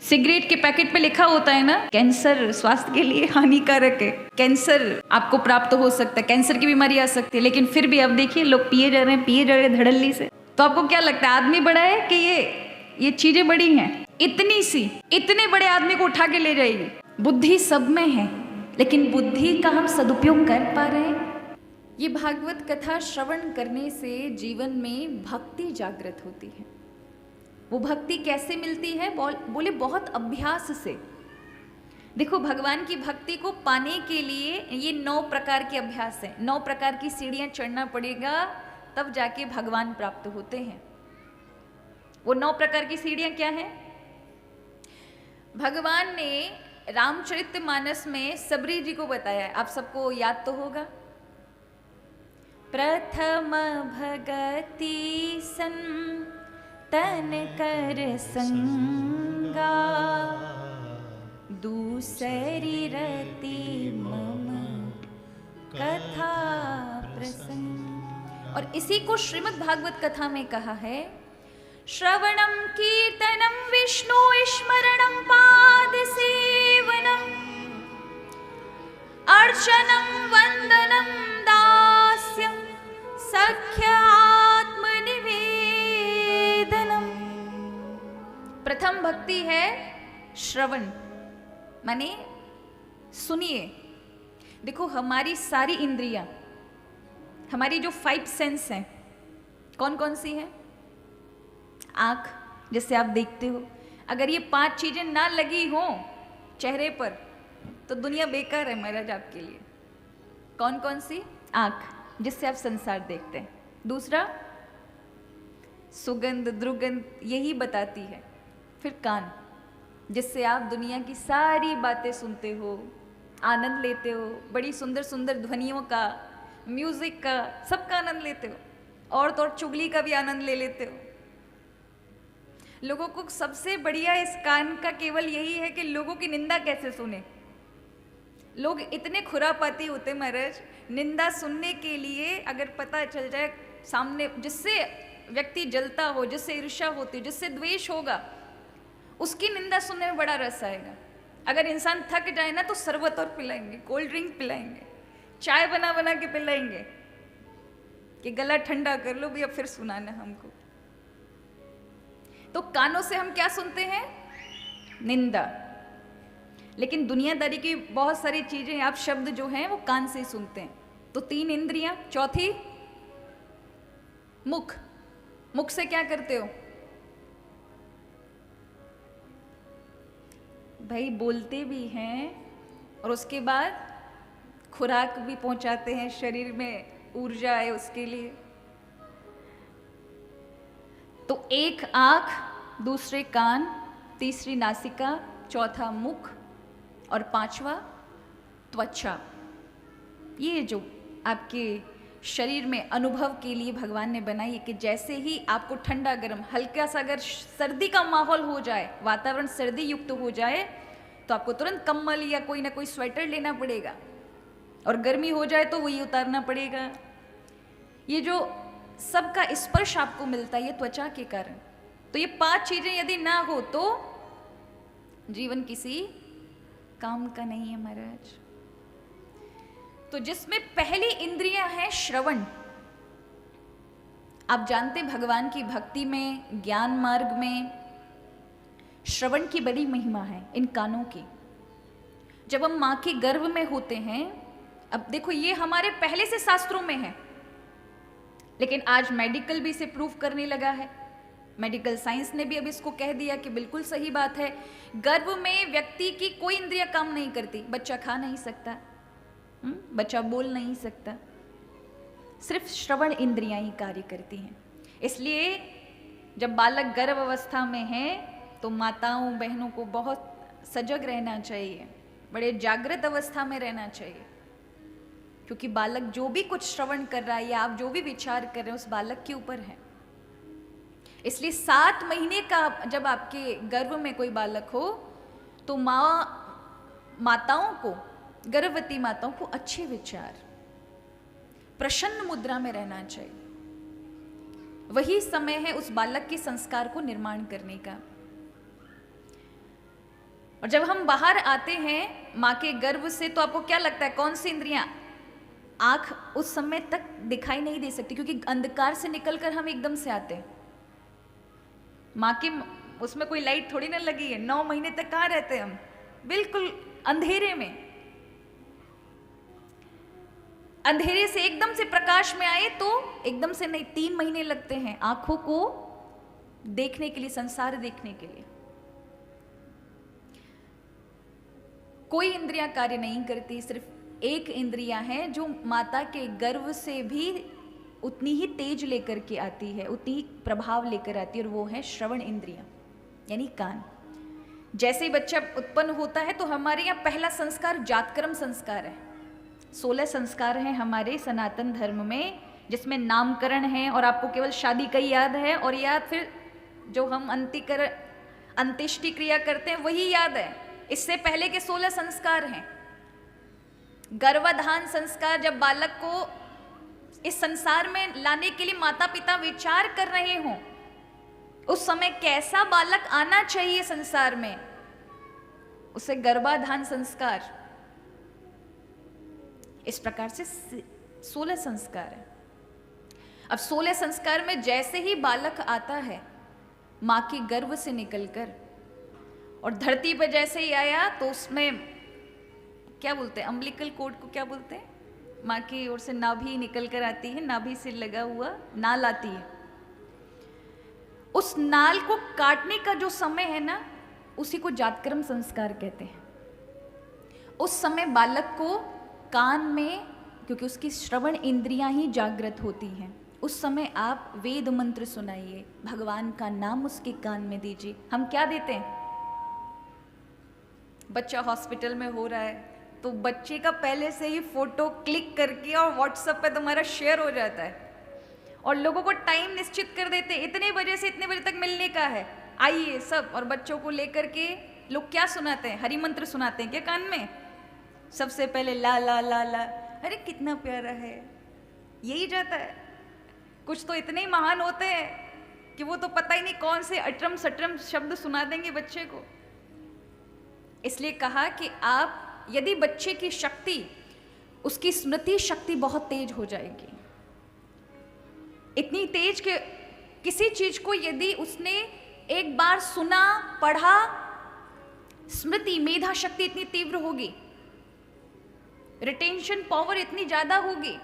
Cigarette के packet पे लिखा होता है ना, कैंसर स्वास्थ्य के लिए हानिकारक है, कैंसर आपको प्राप्त हो सकता है, कैंसर की बीमारी आ सकती है, लेकिन फिर भी अब देखिए लोग पिए जा रहे हैं धड़ल्ली से। तो आपको क्या लगता है, आदमी बड़ा है कि ये चीजें बड़ी हैं? इतने बड़े आदमी को उठा के ले जाएगी। बुद्धि सब में है, लेकिन बुद्धि का हम सदुपयोग कर पा रहे हैं? ये भागवत कथा श्रवण करने से जीवन में भक्ति जागृत होती है। वो भक्ति कैसे मिलती है? बोले बहुत अभ्यास से। देखो, भगवान की भक्ति को पाने के लिए ये 9 प्रकार के अभ्यास हैं, 9 प्रकार की सीढ़ियां चढ़ना पड़ेगा, तब जाके भगवान प्राप्त होते हैं। वो 9 प्रकार की सीढ़ियां क्या हैं? भगवान ने रामचरितमानस में सबरी जी को बताया है, आप सबको याद तो होगा। प्रथम भगति सन तन कर संगा, दूसरी रति मम कथा प्रसंग। और इसी को श्रीमद् भागवत कथा में कहा है, श्रवणम कीर्तनम विष्णु स्मरणम पाद सेवनम अर्चनम वंदनम दास्यम सख्य आत्मनिवेदनम। प्रथम भक्ति है श्रवण, माने सुनिए। देखो, हमारी सारी इंद्रियां, हमारी जो 5 सेंस हैं, कौन कौन सी हैं? आँख, जिससे आप देखते हो। अगर ये 5 चीजें ना लगी हो चेहरे पर तो दुनिया बेकार है महाराज आपके लिए। कौन कौन सी? आँख, जिससे आप संसार देखते हैं। दूसरा, सुगंध दुर्गंध, यही बताती है। फिर कान, जिससे आप दुनिया की सारी बातें सुनते हो, आनंद लेते हो, बड़ी सुंदर सुंदर ध्वनियों का, म्यूजिक का, सबका आनंद लेते हो। और तो चुगली का भी आनंद ले लेते हो। लोगों को सबसे बढ़िया इस कान का केवल यही है कि लोगों की निंदा कैसे सुने। लोग इतने खुरापाती होते महाराज, निंदा सुनने के लिए अगर पता चल जाए सामने, जिससे व्यक्ति जलता हो, जिससे ईर्ष्या होती, जिससे द्वेष होगा, उसकी निंदा सुनने में बड़ा रस आएगा। अगर इंसान थक जाए ना तो शरबत और पिलाएंगे, कोल्ड ड्रिंक पिलाएंगे, चाय बना बना के पिलाएंगे कि गला ठंडा कर लो भैया, फिर सुनाना हमको। तो कानों से हम क्या सुनते हैं? निंदा। लेकिन दुनियादारी की बहुत सारी चीजें, आप शब्द जो हैं वो कान से सुनते हैं। तो 3 इंद्रियां। चौथी मुख। मुख से क्या करते हो भाई? बोलते भी हैं और उसके बाद खुराक भी पहुंचाते हैं, शरीर में ऊर्जा है उसके लिए। तो एक आँख, दूसरे कान, तीसरी नासिका, चौथा मुख और 5वां त्वचा। ये जो आपके शरीर में अनुभव के लिए भगवान ने बनाई है कि जैसे ही आपको ठंडा गर्म, हल्का सा अगर सर्दी का माहौल हो जाए, वातावरण सर्दी युक्त हो जाए, तो आपको तुरंत कंबल या कोई ना कोई स्वेटर लेना पड़ेगा, और गर्मी हो जाए तो वही उतारना पड़ेगा। ये जो सबका स्पर्श आपको मिलता है ये त्वचा के कारण। तो ये 5 चीजें यदि ना हो तो जीवन किसी काम का नहीं है महाराज। तो जिसमें पहली इंद्रियां है श्रवण। आप जानते भगवान की भक्ति में, ज्ञान मार्ग में श्रवण की बड़ी महिमा है, इन कानों की। जब हम मां के गर्भ में होते हैं, अब देखो ये हमारे पहले से शास्त्रों में है, लेकिन आज मेडिकल भी इसे प्रूव करने लगा है। मेडिकल साइंस ने भी अब इसको कह दिया कि बिल्कुल सही बात है। गर्भ में व्यक्ति की कोई इंद्रिया काम नहीं करती। बच्चा खा नहीं सकता, बच्चा बोल नहीं सकता, सिर्फ श्रवण इंद्रियां ही कार्य करती हैं। इसलिए जब बालक गर्भ अवस्था में है तो माताओं बहनों को बहुत सजग रहना चाहिए, बड़े जागृत अवस्था में रहना चाहिए, क्योंकि बालक जो भी कुछ श्रवण कर रहा है या आप जो भी विचार कर रहे हैं उस बालक के ऊपर है। इसलिए 7 महीने का जब आपके गर्भ में कोई बालक हो तो माताओं को, गर्भवती माताओं को अच्छे विचार, प्रसन्न मुद्रा में रहना चाहिए। वही समय है उस बालक के संस्कार को निर्माण करने का। और जब हम बाहर आते हैं माँ के गर्भ से तो आपको क्या लगता है, कौन सी इंद्रियां? आंख उस समय तक दिखाई नहीं दे सकती क्योंकि अंधकार से निकलकर हम एकदम से आते हैं। माँ के उसमें कोई लाइट थोड़ी ना लगी है। 9 महीने तक कहाँ रहते हैं हम? बिल्कुल अंधेरे में। अंधेरे से एकदम से प्रकाश में आए तो एकदम से नहीं, 3 महीने लगते हैं आंखों को देखने के लिए, संसार देखने के लिए। कोई इंद्रियां कार्य नहीं करती, सिर्फ एक इंद्रियां है जो माता के गर्भ से भी उतनी ही तेज लेकर के आती है, उतनी ही प्रभाव लेकर आती है, और वो है श्रवण इंद्रियां यानी कान। जैसे ही बच्चा उत्पन्न होता है तो हमारे यहाँ पहला संस्कार जातकर्म संस्कार है। 16 संस्कार हैं हमारे सनातन धर्म में, जिसमें नामकरण है, और आपको केवल शादी का ही याद है, और याद फिर जो हम अंत्येष्टि क्रिया करते हैं वही याद है। इससे पहले के 16 संस्कार हैं। गर्भाधान संस्कार, जब बालक को इस संसार में लाने के लिए माता पिता विचार कर रहे हों, उस समय कैसा बालक आना चाहिए संसार में, उसे गर्भाधान संस्कार। इस प्रकार से 16 संस्कार है। अब 16 संस्कार में जैसे ही बालक आता है माँ के गर्भ से निकलकर, और धरती पर जैसे ही आया तो उसमें क्या बोलते हैं, अम्बिलिकल कोड को क्या बोलते हैं, माँ की ओर से नाभि निकल कर आती है, नाभि से लगा हुआ नाल आती है। उस नाल को काटने का जो समय है ना, उसी को जातकर्म संस्कार कहते हैं। उस समय बालक को कान में, क्योंकि उसकी श्रवण इंद्रियां ही जागृत होती हैं, उस समय आप वेद मंत्र सुनाइए, भगवान का नाम उसके कान में दीजिए। हम क्या देते हैं, बच्चा हॉस्पिटल में हो रहा है तो बच्चे का पहले से ही फोटो क्लिक करके और व्हाट्सएप पे तुम्हारा शेयर हो जाता है, और लोगों को टाइम निश्चित कर देते, इतने बजे से इतने बजे तक मिलने का है, आइए सब। और बच्चों को लेकर के लोग क्या सुनाते हैं, हरि मंत्र सुनाते हैं क्या कान में? सबसे पहले ला ला ला ला, अरे कितना प्यारा है, यही जाता है। कुछ तो इतने ही महान होते हैं कि वो तो पता ही नहीं कौन से अटरम सटरम शब्द सुना देंगे बच्चे को। इसलिए कहा कि आप, यदि बच्चे की शक्ति, उसकी स्मृति शक्ति बहुत तेज हो जाएगी, इतनी तेज कि किसी चीज को यदि उसने एक बार सुना, पढ़ा, स्मृति मेधा शक्ति इतनी तीव्र होगी, रिटेंशन पावर इतनी ज्यादा होगी।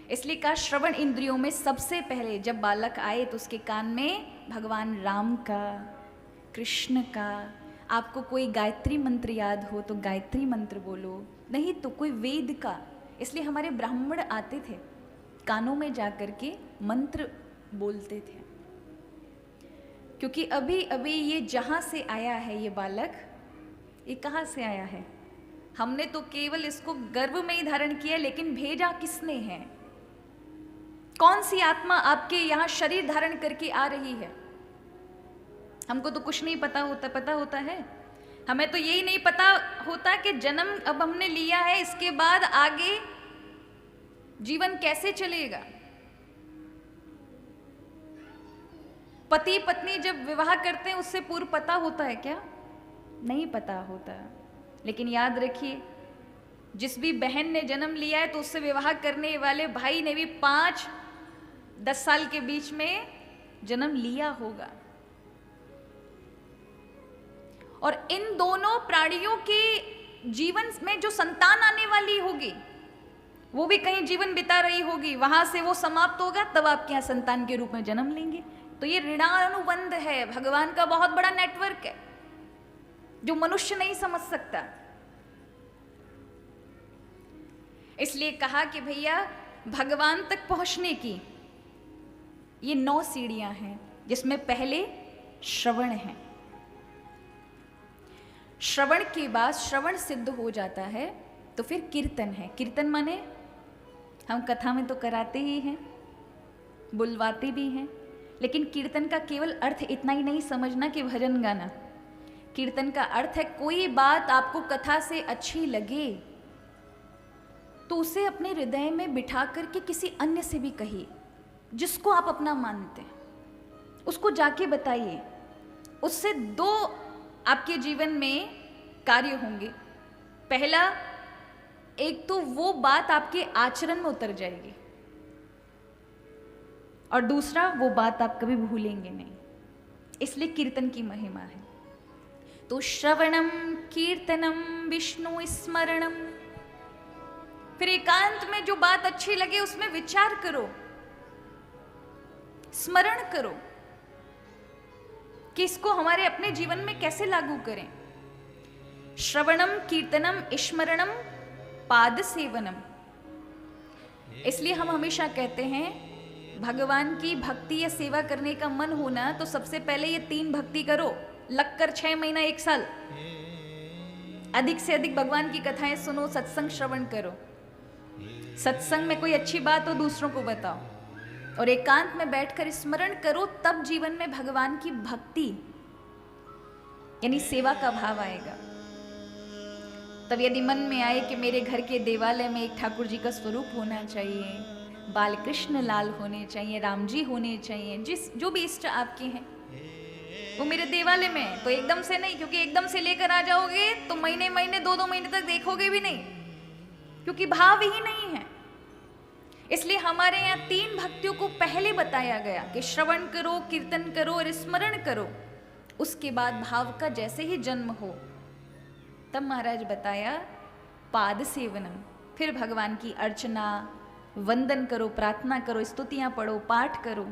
इसलिए कहा श्रवण इंद्रियों में सबसे पहले जब बालक आए तो उसके कान में भगवान राम का, कृष्ण का, आपको कोई गायत्री मंत्र याद हो तो गायत्री मंत्र बोलो, नहीं तो कोई वेद का। इसलिए हमारे ब्राह्मण आते थे, कानों में जाकर के मंत्र बोलते थे, क्योंकि अभी अभी ये जहाँ से आया है ये बालक, ये कहाँ से आया है? हमने तो केवल इसको गर्भ में ही धारण किया, लेकिन भेजा किसने है? कौन सी आत्मा आपके यहाँ शरीर धारण करके आ रही है? हमको तो कुछ नहीं पता होता है। हमें तो यही नहीं पता होता कि जन्म अब हमने लिया है, इसके बाद आगे जीवन कैसे चलेगा। पति पत्नी जब विवाह करते हैं उससे पूर्व पता होता है क्या? नहीं पता होता। लेकिन याद रखिए, जिस भी बहन ने जन्म लिया है तो उससे विवाह करने वाले भाई ने भी 5-10 साल के बीच में जन्म लिया होगा। और इन दोनों प्राणियों के जीवन में जो संतान आने वाली होगी वो भी कहीं जीवन बिता रही होगी, वहां से वो समाप्त होगा, तब आपके यहाँ संतान के रूप में जन्म लेंगे। तो ये ऋणानुबंध है, भगवान का बहुत बड़ा नेटवर्क है जो मनुष्य नहीं समझ सकता। इसलिए कहा कि भैया भगवान तक पहुंचने की ये 9 सीढ़ियां हैं, जिसमें पहले श्रवण है। श्रवण के बाद श्रवण सिद्ध हो जाता है तो फिर कीर्तन है। कीर्तन माने हम कथा में तो कराते ही हैं, बुलवाते भी हैं, लेकिन कीर्तन का केवल अर्थ इतना ही नहीं समझना कि भजन गाना। कीर्तन का अर्थ है कोई बात आपको कथा से अच्छी लगे तो उसे अपने हृदय में बिठा करके किसी अन्य से भी कहिए, जिसको आप अपना मानते हैं, उसको जाके बताइए। उससे 2 आपके जीवन में कार्य होंगे। पहला, एक तो वो बात आपके आचरण में उतर जाएगी, और दूसरा, वो बात आप कभी भूलेंगे नहीं। इसलिए कीर्तन की महिमा है। तो श्रवणम कीर्तनम विष्णु स्मरणम। फिर एकांत में जो बात अच्छी लगे उसमें विचार करो, स्मरण करो कि इसको हमारे अपने जीवन में कैसे लागू करें। श्रवणम कीर्तनम स्मरणम पाद सेवनम। इसलिए हम हमेशा कहते हैं भगवान की भक्ति या सेवा करने का मन होना तो सबसे पहले ये 3 भक्ति करो, लगकर 6 महीना 1 साल अधिक से अधिक भगवान की कथाएं सुनो, सत्संग श्रवण करो। सत्संग में कोई अच्छी बात हो दूसरों को बताओ, और एकांत में बैठकर स्मरण करो, तब जीवन में भगवान की भक्ति यानी सेवा का भाव आएगा। तब यदि मन में आए कि मेरे घर के देवालय में एक ठाकुर जी का स्वरूप होना चाहिए, बाल कृष्ण लाल होने चाहिए, राम जी होने चाहिए, जो भी इष्ट आपके हैं वो मेरे देवालय में है, तो एकदम से नहीं, क्योंकि एकदम से लेकर आ जाओगे तो महीने महीने 2-2 महीने तक देखोगे भी नहीं, क्योंकि भाव ही नहीं है। इसलिए हमारे यहाँ 3 भक्तियों को पहले बताया गया कि श्रवण करो, कीर्तन करो और स्मरण करो। उसके बाद भाव का जैसे ही जन्म हो तब महाराज बताया पाद सेवनम। फिर भगवान की अर्चना, वंदन करो, प्रार्थना करो, स्तुतियां पढ़ो, पाठ करो।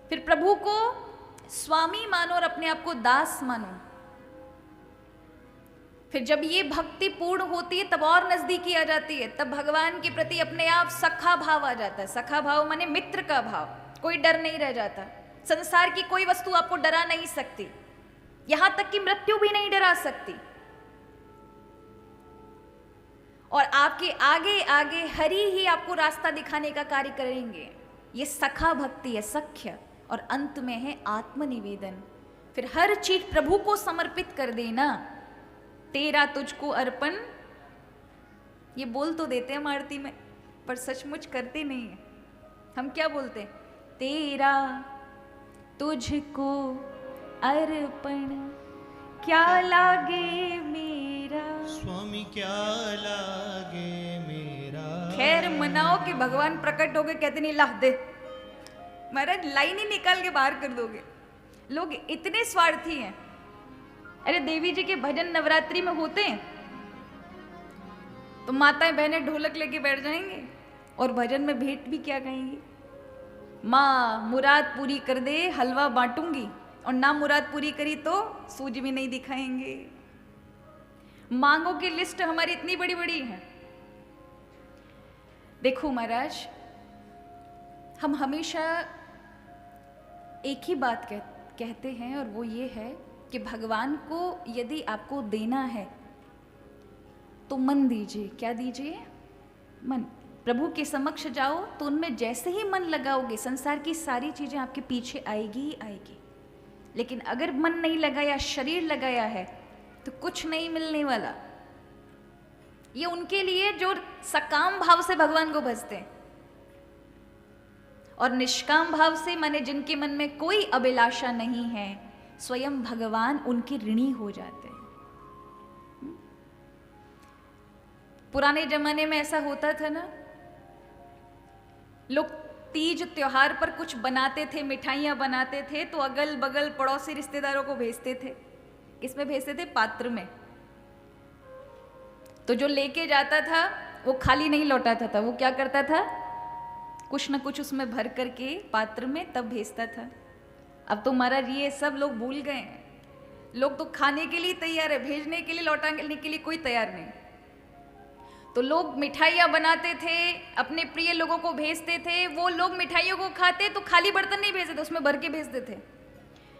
फिर प्रभु को स्वामी मानो और अपने आप को दास मानो। फिर जब ये भक्ति पूर्ण होती है तब और नजदीकी आ जाती है, तब भगवान के प्रति अपने आप सखा भाव आ जाता है। सखा भाव माने मित्र का भाव, कोई डर नहीं रह जाता। संसार की कोई वस्तु आपको डरा नहीं सकती, यहां तक कि मृत्यु भी नहीं डरा सकती। और आपके आगे आगे हरि ही आपको रास्ता दिखाने का कार्य करेंगे। ये सखा भक्ति है, सख्य। और अंत में है आत्मनिवेदन। फिर हर चीज प्रभु को समर्पित कर देना। तेरा तुझको अर्पण, ये बोल तो देते हैं आरती में, पर सचमुच करते नहीं है। हम क्या बोलते हैं? तेरा तुझको अर्पण, क्या लागे मेरा स्वामी, क्या लागे मेरा। खैर मनाओ कि भगवान प्रकट हो गए, कहते नहीं ला दे महाराज, लाइन ही निकाल के बाहर कर दोगे। लोग इतने स्वार्थी हैं। अरे देवी जी के भजन नवरात्रि में होते हैं तो माताएं बहनें ढोलक लेके बैठ जाएंगे और भजन में भेंट भी क्या कहेंगी? माँ मुराद पूरी कर दे, हलवा बांटूंगी, और ना मुराद पूरी करी तो सूजी भी नहीं दिखाएंगे। मांगों की लिस्ट हमारी इतनी बड़ी बड़ी है। देखो महाराज, हम हमेशा एक ही बात कहते हैं, और वो ये है कि भगवान को यदि आपको देना है तो मन दीजिए। क्या दीजिए? मन। प्रभु के समक्ष जाओ तो उनमें जैसे ही मन लगाओगे संसार की सारी चीजें आपके पीछे आएगी ही आएगी। लेकिन अगर मन नहीं लगाया, शरीर लगाया है, तो कुछ नहीं मिलने वाला। ये उनके लिए जो सकाम भाव से भगवान को भजते हैं, और निष्काम भाव से माने जिनके मन में कोई अभिलाषा नहीं है, स्वयं भगवान उनके ऋणी हो जाते हैं। पुराने जमाने में ऐसा होता था ना, लोग तीज त्योहार पर कुछ बनाते थे, मिठाइयां बनाते थे, तो अगल बगल पड़ोसी रिश्तेदारों को भेजते थे। किसमें भेजते थे? पात्र में। तो जो लेके जाता था वो खाली नहीं लौटाता था, वो क्या करता था? कुछ न कुछ उसमें भर करके पात्र में तब भेजता था। अब तो महाराज ये सब लोग भूल गए हैं। लोग तो खाने के लिए तैयार है, भेजने के लिए, लौटाने के लिए कोई तैयार नहीं। तो लोग मिठाइयाँ बनाते थे, अपने प्रिय लोगों को भेजते थे। वो लोग मिठाइयों को खाते तो खाली बर्तन नहीं भेजते थे, उसमें भर के भेजते थे।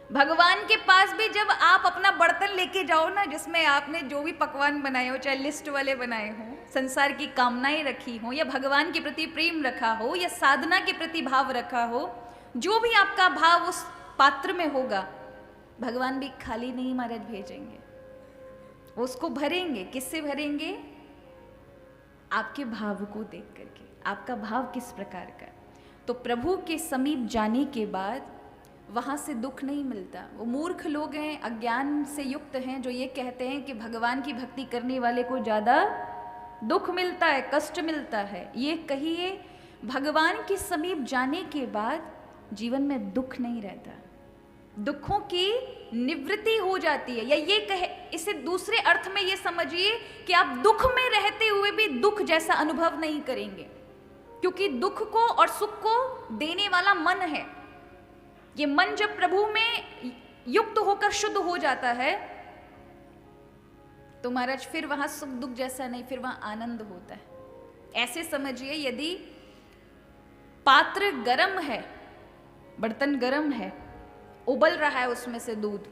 भगवान के पास भी जब आप अपना बर्तन लेके जाओ ना, जिसमें आपने जो भी पकवान बनाए हो, चाहे लिस्ट वाले बनाए हो, संसार की कामनाएं रखी हो, या भगवान के प्रति प्रेम रखा हो, या साधना के प्रति भाव रखा हो, जो भी आपका भाव उस पात्र में होगा, भगवान भी खाली नहीं महाराज भेजेंगे। उसको भरेंगे। किससे भरेंगे? आपके भाव को देख करके। आपका भाव किस प्रकार का? तो प्रभु के समीप जाने के बाद वहाँ से दुख नहीं मिलता। वो मूर्ख लोग हैं, अज्ञान से युक्त हैं, जो ये कहते हैं कि भगवान की भक्ति करने वाले को ज़्यादा दुख मिलता है, कष्ट मिलता है। ये कहिए भगवान के समीप जाने के बाद जीवन में दुख नहीं रहता, दुखों की निवृत्ति हो जाती है। या ये कहे, इसे दूसरे अर्थ में ये समझिए कि आप दुख में रहते हुए भी दुख जैसा अनुभव नहीं करेंगे, क्योंकि दुख को और सुख को देने वाला मन है। ये मन जब प्रभु में युक्त होकर शुद्ध हो जाता है तो महाराज फिर वहां सुख दुख जैसा नहीं, फिर वहां आनंद होता है। ऐसे समझिए, यदि पात्र गरम है, बर्तन गरम है, उबल रहा है उसमें से दूध,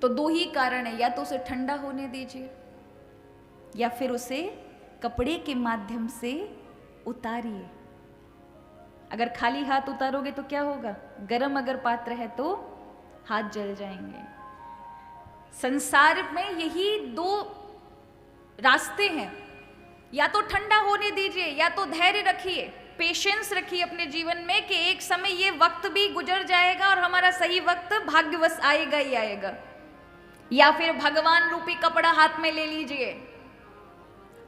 तो दो ही कारण है, या तो उसे ठंडा होने दीजिए या फिर उसे कपड़े के माध्यम से उतारिए। अगर खाली हाथ उतारोगे तो क्या होगा? गरम अगर पात्र है तो हाथ जल जाएंगे। संसार में यही दो रास्ते हैं, या तो ठंडा होने दीजिए या तो धैर्य रखिए, पेशेंस रखिए अपने जीवन में कि एक समय ये वक्त भी गुजर जाएगा और हमारा सही वक्त भाग्यवश आएगा ही आएगा। या फिर भगवान रूपी कपड़ा हाथ में ले लीजिए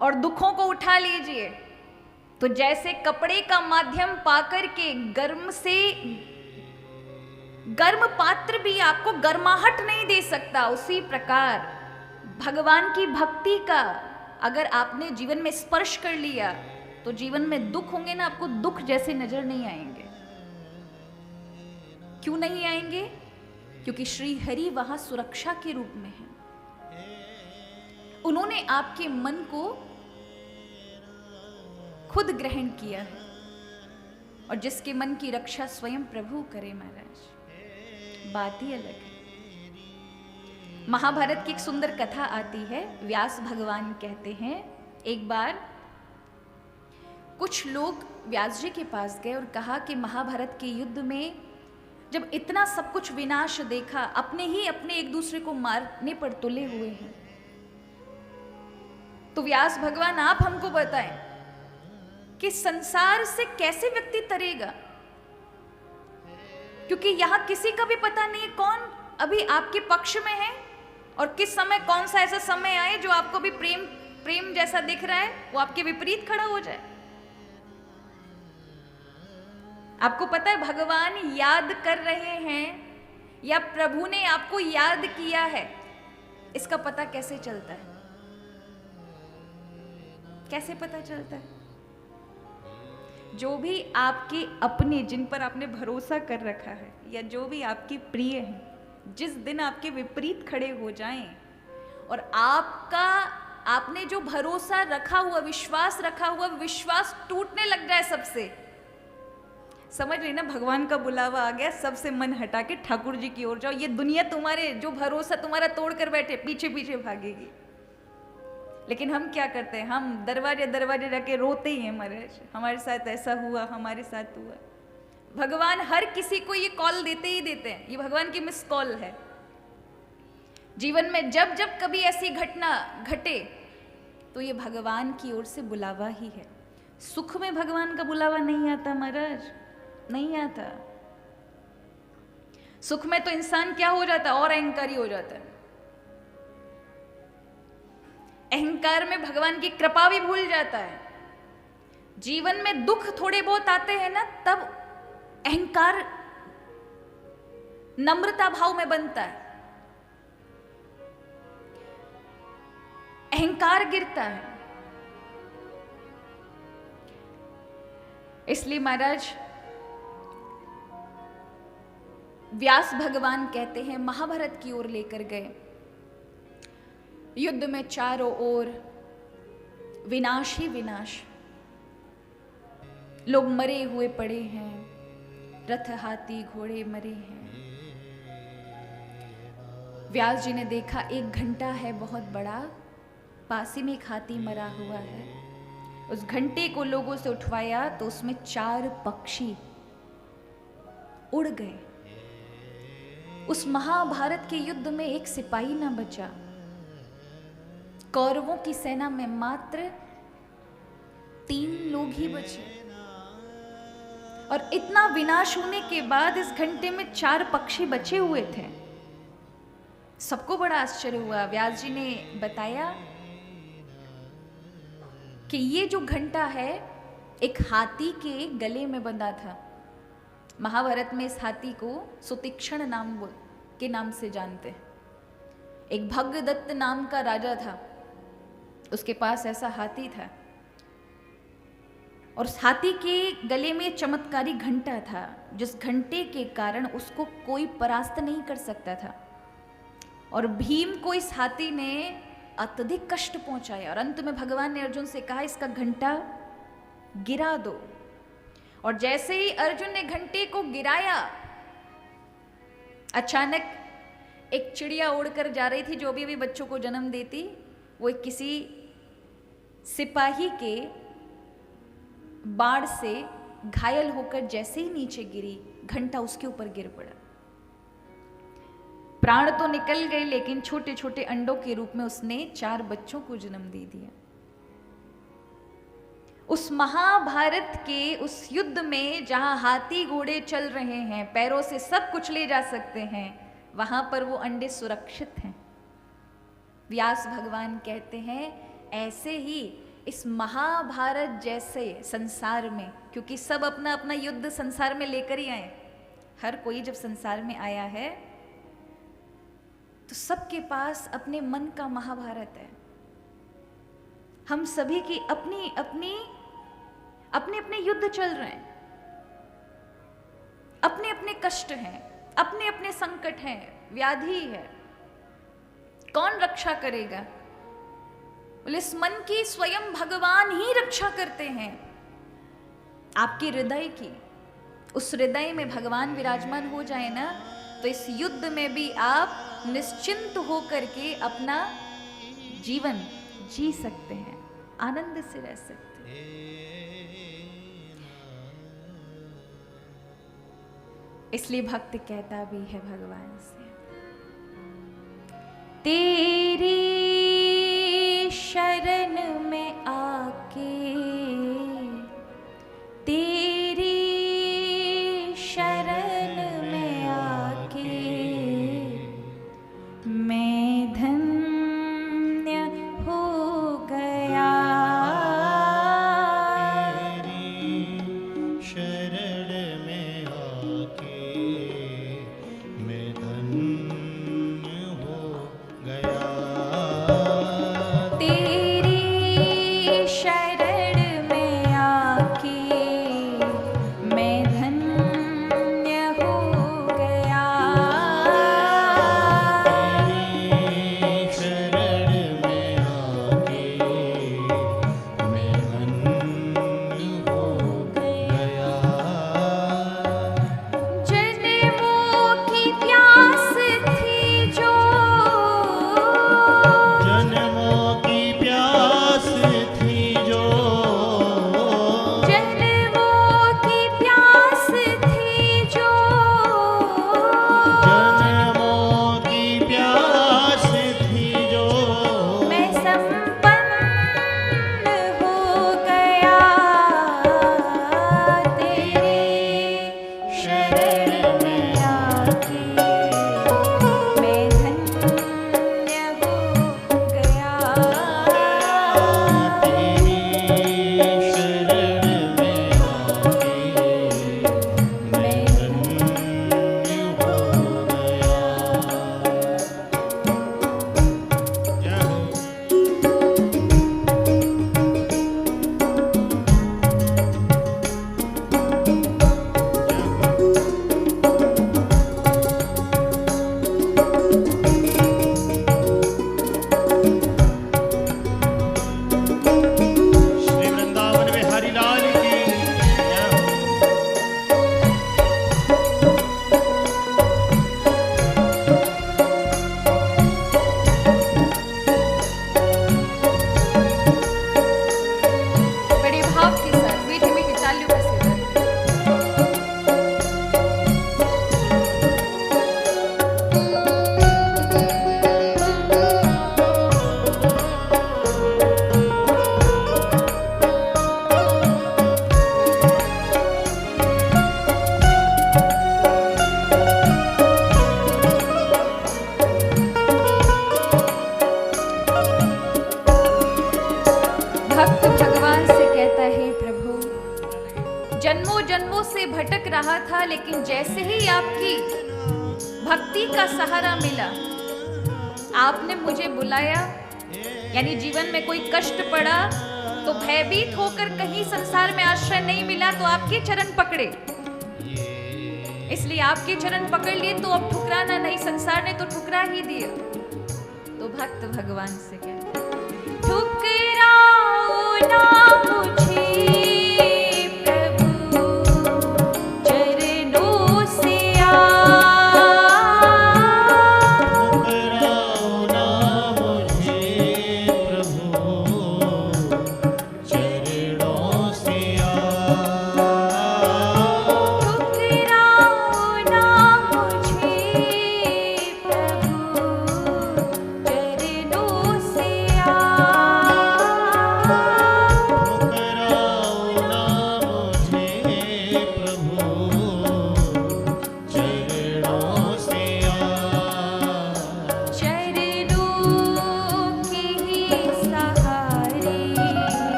और दुखों को उठा लीजिए। तो जैसे कपड़े का माध्यम पाकर के गर्म से गर्म पात्र भी आपको गर्माहट नहीं दे सकता, उसी प्रकार भगवान की भक्ति का अगर आपने जीवन में स्पर्श कर लिया तो जीवन में दुख होंगे ना, आपको दुख जैसे नजर नहीं आएंगे। क्यों नहीं आएंगे? क्योंकि श्री हरि वहां सुरक्षा के रूप में है। उन्होंने आपके मन को खुद ग्रहण किया है, और जिसके मन की रक्षा स्वयं प्रभु करे महाराज, बात ही अलग है। महाभारत की एक सुंदर कथा आती है। व्यास भगवान कहते हैं, एक बार कुछ लोग व्यास जी के पास गए और कहा कि महाभारत के युद्ध में जब इतना सब कुछ विनाश देखा, अपने ही अपने एक दूसरे को मारने पर तुले हुए हैं, तो व्यास भगवान आप हमको बताएं कि संसार से कैसे व्यक्ति तरेगा, क्योंकि यहां किसी का भी पता नहीं कौन अभी आपके पक्ष में है और किस समय कौन सा ऐसा समय आए जो आपको भी प्रेम जैसा दिख रहा है वो आपके विपरीत खड़ा हो जाए। आपको पता है भगवान याद कर रहे हैं या प्रभु ने आपको याद किया है, इसका पता कैसे चलता है? कैसे पता चलता है? जो भी आपके अपने, जिन पर आपने भरोसा कर रखा है, या जो भी आपके प्रिय हैं, जिस दिन आपके विपरीत खड़े हो जाएं और आपने जो भरोसा रखा हुआ, विश्वास रखा हुआ, विश्वास टूटने लग जाए सबसे, समझ लेना भगवान का बुलावा आ गया, सबसे मन हटा के ठाकुर जी की ओर जाओ। ये दुनिया तुम्हारे जो भरोसा तुम्हारा तोड़ कर बैठे पीछे पीछे भागेगी। लेकिन हम क्या करते हैं? हम दरवाजे दरवाजे जाके रोते ही हैं, महाराज हमारे साथ ऐसा हुआ, हमारे साथ हुआ। भगवान हर किसी को ये कॉल देते ही देते हैं, ये भगवान की मिस कॉल है। जीवन में जब जब कभी ऐसी घटना घटे तो ये भगवान की ओर से बुलावा ही है। सुख में भगवान का बुलावा नहीं आता महाराज, नहीं आता। सुख में तो इंसान क्या हो जाता है? और अहंकारी हो जाता है। अहंकार में भगवान की कृपा भी भूल जाता है। जीवन में दुख थोड़े बहुत आते हैं ना, तब अहंकार नम्रता भाव में बनता है, अहंकार गिरता है। इसलिए महाराज व्यास भगवान कहते हैं, महाभारत की ओर लेकर गए। युद्ध में चारों ओर विनाश ही विनाश, लोग मरे हुए पड़े हैं, रथ हाथी घोड़े मरे हैं। व्यास जी ने देखा एक घंटा है बहुत बड़ा, पास ही में एक हाथी मरा हुआ है। उस घंटे को लोगों से उठवाया तो उसमें 4 पक्षी उड़ गए। उस महाभारत के युद्ध में एक सिपाही ना बचा। कौरवों की सेना में मात्र 3 लोग ही बचे। और इतना विनाश होने के बाद इस घंटे में 4 पक्षी बचे हुए थे। सबको बड़ा आश्चर्य हुआ। व्यास जी ने बताया कि ये जो घंटा है एक हाथी के गले में बंधा था। महाभारत में इस हाथी को सुतीक्ष्ण के नाम से जानते हैं। एक भगदत्त नाम का राजा था, उसके पास ऐसा हाथी था और उस हाथी के गले में चमत्कारी घंटा था, जिस घंटे के कारण उसको कोई परास्त नहीं कर सकता था। और भीम को इस हाथी ने अत्यधिक कष्ट पहुंचाया और अंत में भगवान ने अर्जुन से कहा इसका घंटा गिरा दो। और जैसे ही अर्जुन ने घंटे को गिराया, अचानक एक चिड़िया उड़कर जा रही थी जो अभी बच्चों को जन्म देती, वो किसी सिपाही के बाढ़ से घायल होकर जैसे ही नीचे गिरी, घंटा उसके ऊपर गिर पड़ा। प्राण तो निकल गए, लेकिन छोटे छोटे अंडों के रूप में उसने 4 बच्चों को जन्म दे दिया। उस महाभारत के उस युद्ध में जहां हाथी घोड़े चल रहे हैं, पैरों से सब कुछ ले जा सकते हैं, वहां पर वो अंडे सुरक्षित हैं। व्यास भगवान कहते हैं ऐसे ही इस महाभारत जैसे संसार में, क्योंकि सब अपना अपना युद्ध संसार में लेकर ही आए, हर कोई जब संसार में आया है तो सबके पास अपने मन का महाभारत है। हम सभी की अपने अपने युद्ध चल रहे हैं, अपने अपने कष्ट हैं, अपने अपने संकट हैं, व्याधि है। कौन रक्षा करेगा? बोले इस मन की स्वयं भगवान ही रक्षा करते हैं। आपके हृदय की, उस हृदय में भगवान विराजमान हो जाए ना, तो इस युद्ध में भी आप निश्चिंत होकर के अपना जीवन जी सकते हैं, आनंद से रह सकते हैं। इसलिए भक्त कहता भी है भगवान से, तेरी शरण में आके, तेरी शरण में आके मैं धन्य हो गया। तेरी शरण में आके मैं धन्य हो गया। तेरी भक्ति का सहारा मिला, आपने मुझे बुलाया, यानी जीवन में कोई कष्ट पड़ा तो भयभीत होकर कहीं संसार में आश्रय नहीं मिला तो आपके चरण पकड़े, इसलिए आपके चरण पकड़ लिए तो अब ठुकराना नहीं, संसार ने तो ठुकरा ही दिया। तो भक्त भगवान से कहते ठुकराओ ना मुझे प्रभु चरणों से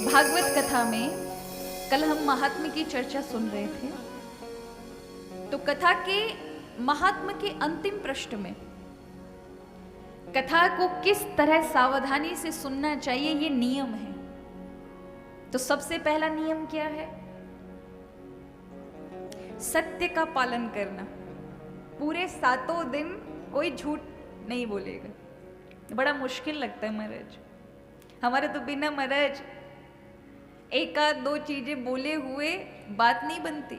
भागवत कथा में कल हम महात्म्य की चर्चा सुन रहे थे, तो कथा के महात्म्य के अंतिम पृष्ठ में कथा को किस तरह सावधानी से सुनना चाहिए, ये नियम है। तो सबसे पहला नियम क्या है? सत्य का पालन करना। पूरे 7 दिन कोई झूठ नहीं बोलेगा। बड़ा मुश्किल लगता है महाराज, हमारे तो बिना महाराज 1-2 चीजें बोले हुए बात नहीं बनती।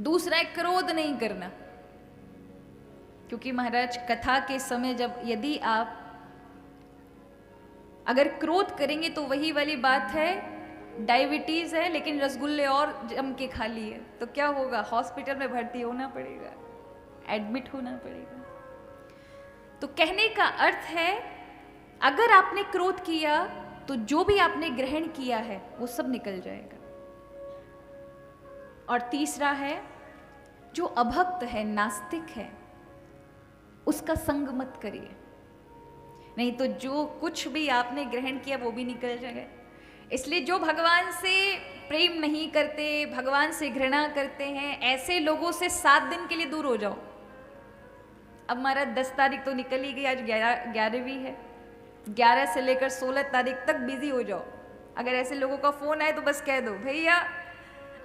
दूसरा है क्रोध नहीं करना, क्योंकि महाराज कथा के समय जब यदि आप अगर क्रोध करेंगे तो वही वाली बात है, डायबिटीज है लेकिन रसगुल्ले और जम के खा लिए, तो क्या होगा? हॉस्पिटल में भर्ती होना पड़ेगा, एडमिट होना पड़ेगा। तो कहने का अर्थ है, अगर आपने क्रोध किया तो जो भी आपने ग्रहण किया है वो सब निकल जाएगा। और तीसरा है, जो अभक्त है, नास्तिक है, उसका संग मत करिए, नहीं तो जो कुछ भी आपने ग्रहण किया वो भी निकल जाएगा। इसलिए जो भगवान से प्रेम नहीं करते, भगवान से घृणा करते हैं, ऐसे लोगों से 7 दिन के लिए दूर हो जाओ। अब हमारा 10 तारीख तो निकल ही गई, आज 11वीं है। 11 से लेकर 16 तारीख तक बिजी हो जाओ। अगर ऐसे लोगों का फोन आए तो बस कह दो, भैया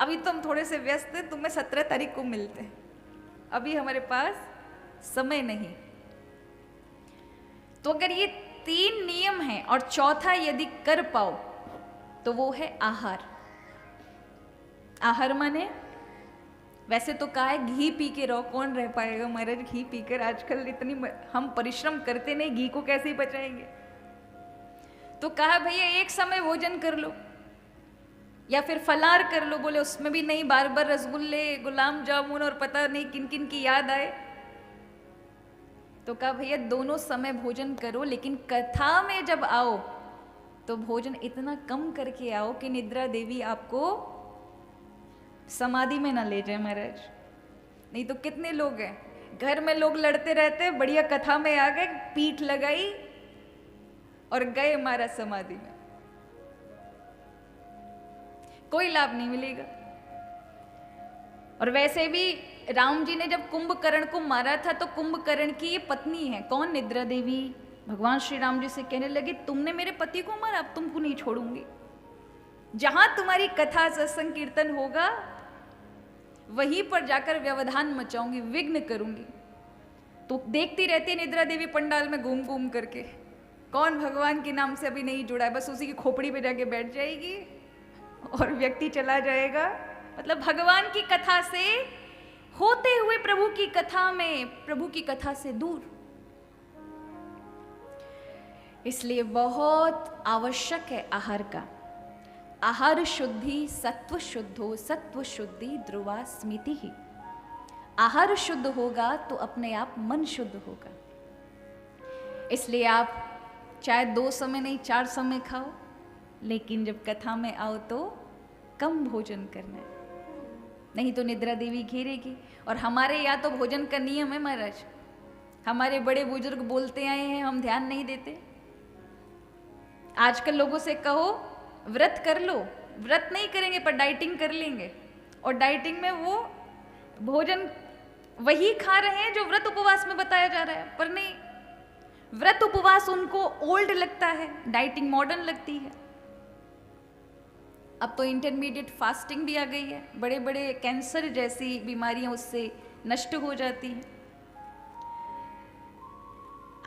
अभी तो हम थोड़े से व्यस्त हैं, तुम्हें 17 तारीख को मिलते हैं, अभी हमारे पास समय नहीं। तो अगर ये 3 नियम हैं और चौथा यदि कर पाओ तो वो है आहार। आहार माने, वैसे तो कहा है घी पी के रहो, कौन रह पाएगा महाराज घी पीकर? आजकल इतनी हम परिश्रम करते नहीं, घी को कैसे ही बचाएंगे? तो कहा भैया एक समय भोजन कर लो या फिर फलार कर लो। बोले उसमें भी नहीं, बार बार रसगुल्ले, गुलाब जामुन और पता नहीं किन किन की याद आए। तो कहा भैया दोनों समय भोजन करो, लेकिन कथा में जब आओ तो भोजन इतना कम करके आओ कि निद्रा देवी आपको समाधि में ना ले जाए महाराज। नहीं तो कितने लोग हैं घर में, लोग लड़ते रहते, बढ़िया कथा में आ गए, पीठ लगाई और गए महाराज समाधि में, कोई लाभ नहीं मिलेगा। और वैसे भी राम जी ने जब कुंभकर्ण को मारा था तो कुंभकर्ण की ये पत्नी है कौन? निद्रा देवी। भगवान श्री राम जी से कहने लगे, तुमने मेरे पति को मारा, अब तुमको नहीं छोड़ूंगी। जहां तुम्हारी कथा सत्संग कीर्तन होगा वहीं पर जाकर व्यवधान मचाऊंगी, विघ्न करूंगी। तो देखती रहती है निद्रा देवी पंडाल में घूम घूम करके, कौन भगवान के नाम से अभी नहीं जुड़ा है, बस उसी की खोपड़ी पे जाके बैठ जाएगी और व्यक्ति चला जाएगा। मतलब भगवान की कथा से होते हुए प्रभु की कथा में, प्रभु की कथा से दूर। इसलिए बहुत आवश्यक है आहार का। आहार शुद्धि सत्व शुद्धो, सत्व शुद्धि ध्रुवा स्मृति ही। आहार शुद्ध होगा तो अपने आप मन शुद्ध होगा। इसलिए आप चाहे 2 समय नहीं 4 समय खाओ, लेकिन जब कथा में आओ तो कम भोजन करना है, नहीं तो निद्रा देवी घेरेगी। और हमारे यहाँ तो भोजन का नियम है महाराज, हमारे बड़े बुजुर्ग बोलते आए हैं, हम ध्यान नहीं देते। आजकल लोगों से कहो व्रत कर लो, व्रत नहीं करेंगे पर डाइटिंग कर लेंगे, और डाइटिंग में वो भोजन वही खा रहे हैं जो व्रत उपवास में बताया जा रहा है, पर नहीं, व्रत उपवास उनको ओल्ड लगता है, डाइटिंग मॉडर्न लगती है। अब तो इंटरमीडिएट फास्टिंग भी आ गई है, बड़े बड़े कैंसर जैसी बीमारियां उससे नष्ट हो जाती हैं।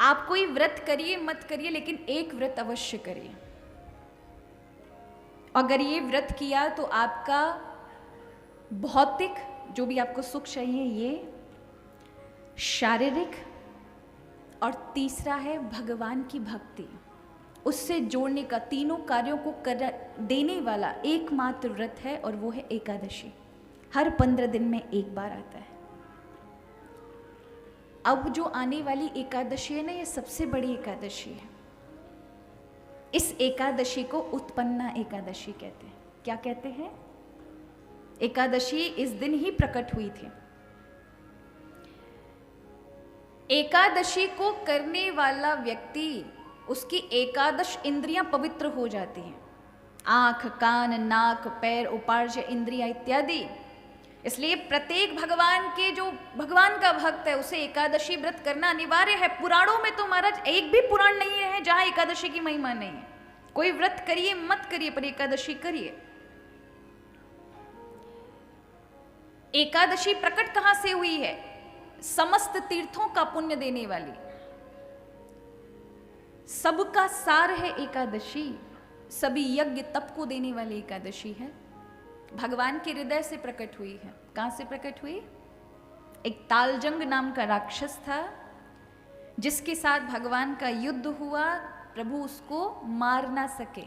आप कोई व्रत करिए मत करिए, लेकिन एक व्रत अवश्य करिए। अगर ये व्रत किया तो आपका भौतिक जो भी आपको सुख चाहिए, ये शारीरिक, और तीसरा है भगवान की भक्ति, उससे जोड़ने का, तीनों कार्यों को कर देने वाला एकमात्र व्रत है, और वो है एकादशी। हर 15 दिन में एक बार आता है। अब जो आने वाली एकादशी है ना, ये सबसे बड़ी एकादशी है। इस एकादशी को उत्पन्ना एकादशी कहते हैं। क्या कहते हैं? एकादशी इस दिन ही प्रकट हुई थी। एकादशी को करने वाला व्यक्ति, उसकी एकादश इंद्रियां पवित्र हो जाती हैं। आँख, कान, नाक, पैर, उपार्य इंद्रियां इत्यादि। इसलिए प्रत्येक भगवान के जो भगवान का भक्त है उसे एकादशी व्रत करना अनिवार्य है। पुराणों में तो महाराज एक भी पुराण नहीं है जहां एकादशी की महिमा नहीं है। कोई व्रत करिए मत करिए पर एकादशी करिए। एकादशी प्रकट कहां से हुई है? समस्त तीर्थों का पुण्य देने वाली, सबका सार है एकादशी, सभी यज्ञ तप को देने वाली एकादशी है। भगवान के हृदय से प्रकट हुई है। कहां से प्रकट हुई? एक तालजंग नाम का राक्षस था जिसके साथ भगवान का युद्ध हुआ, प्रभु उसको मार ना सके।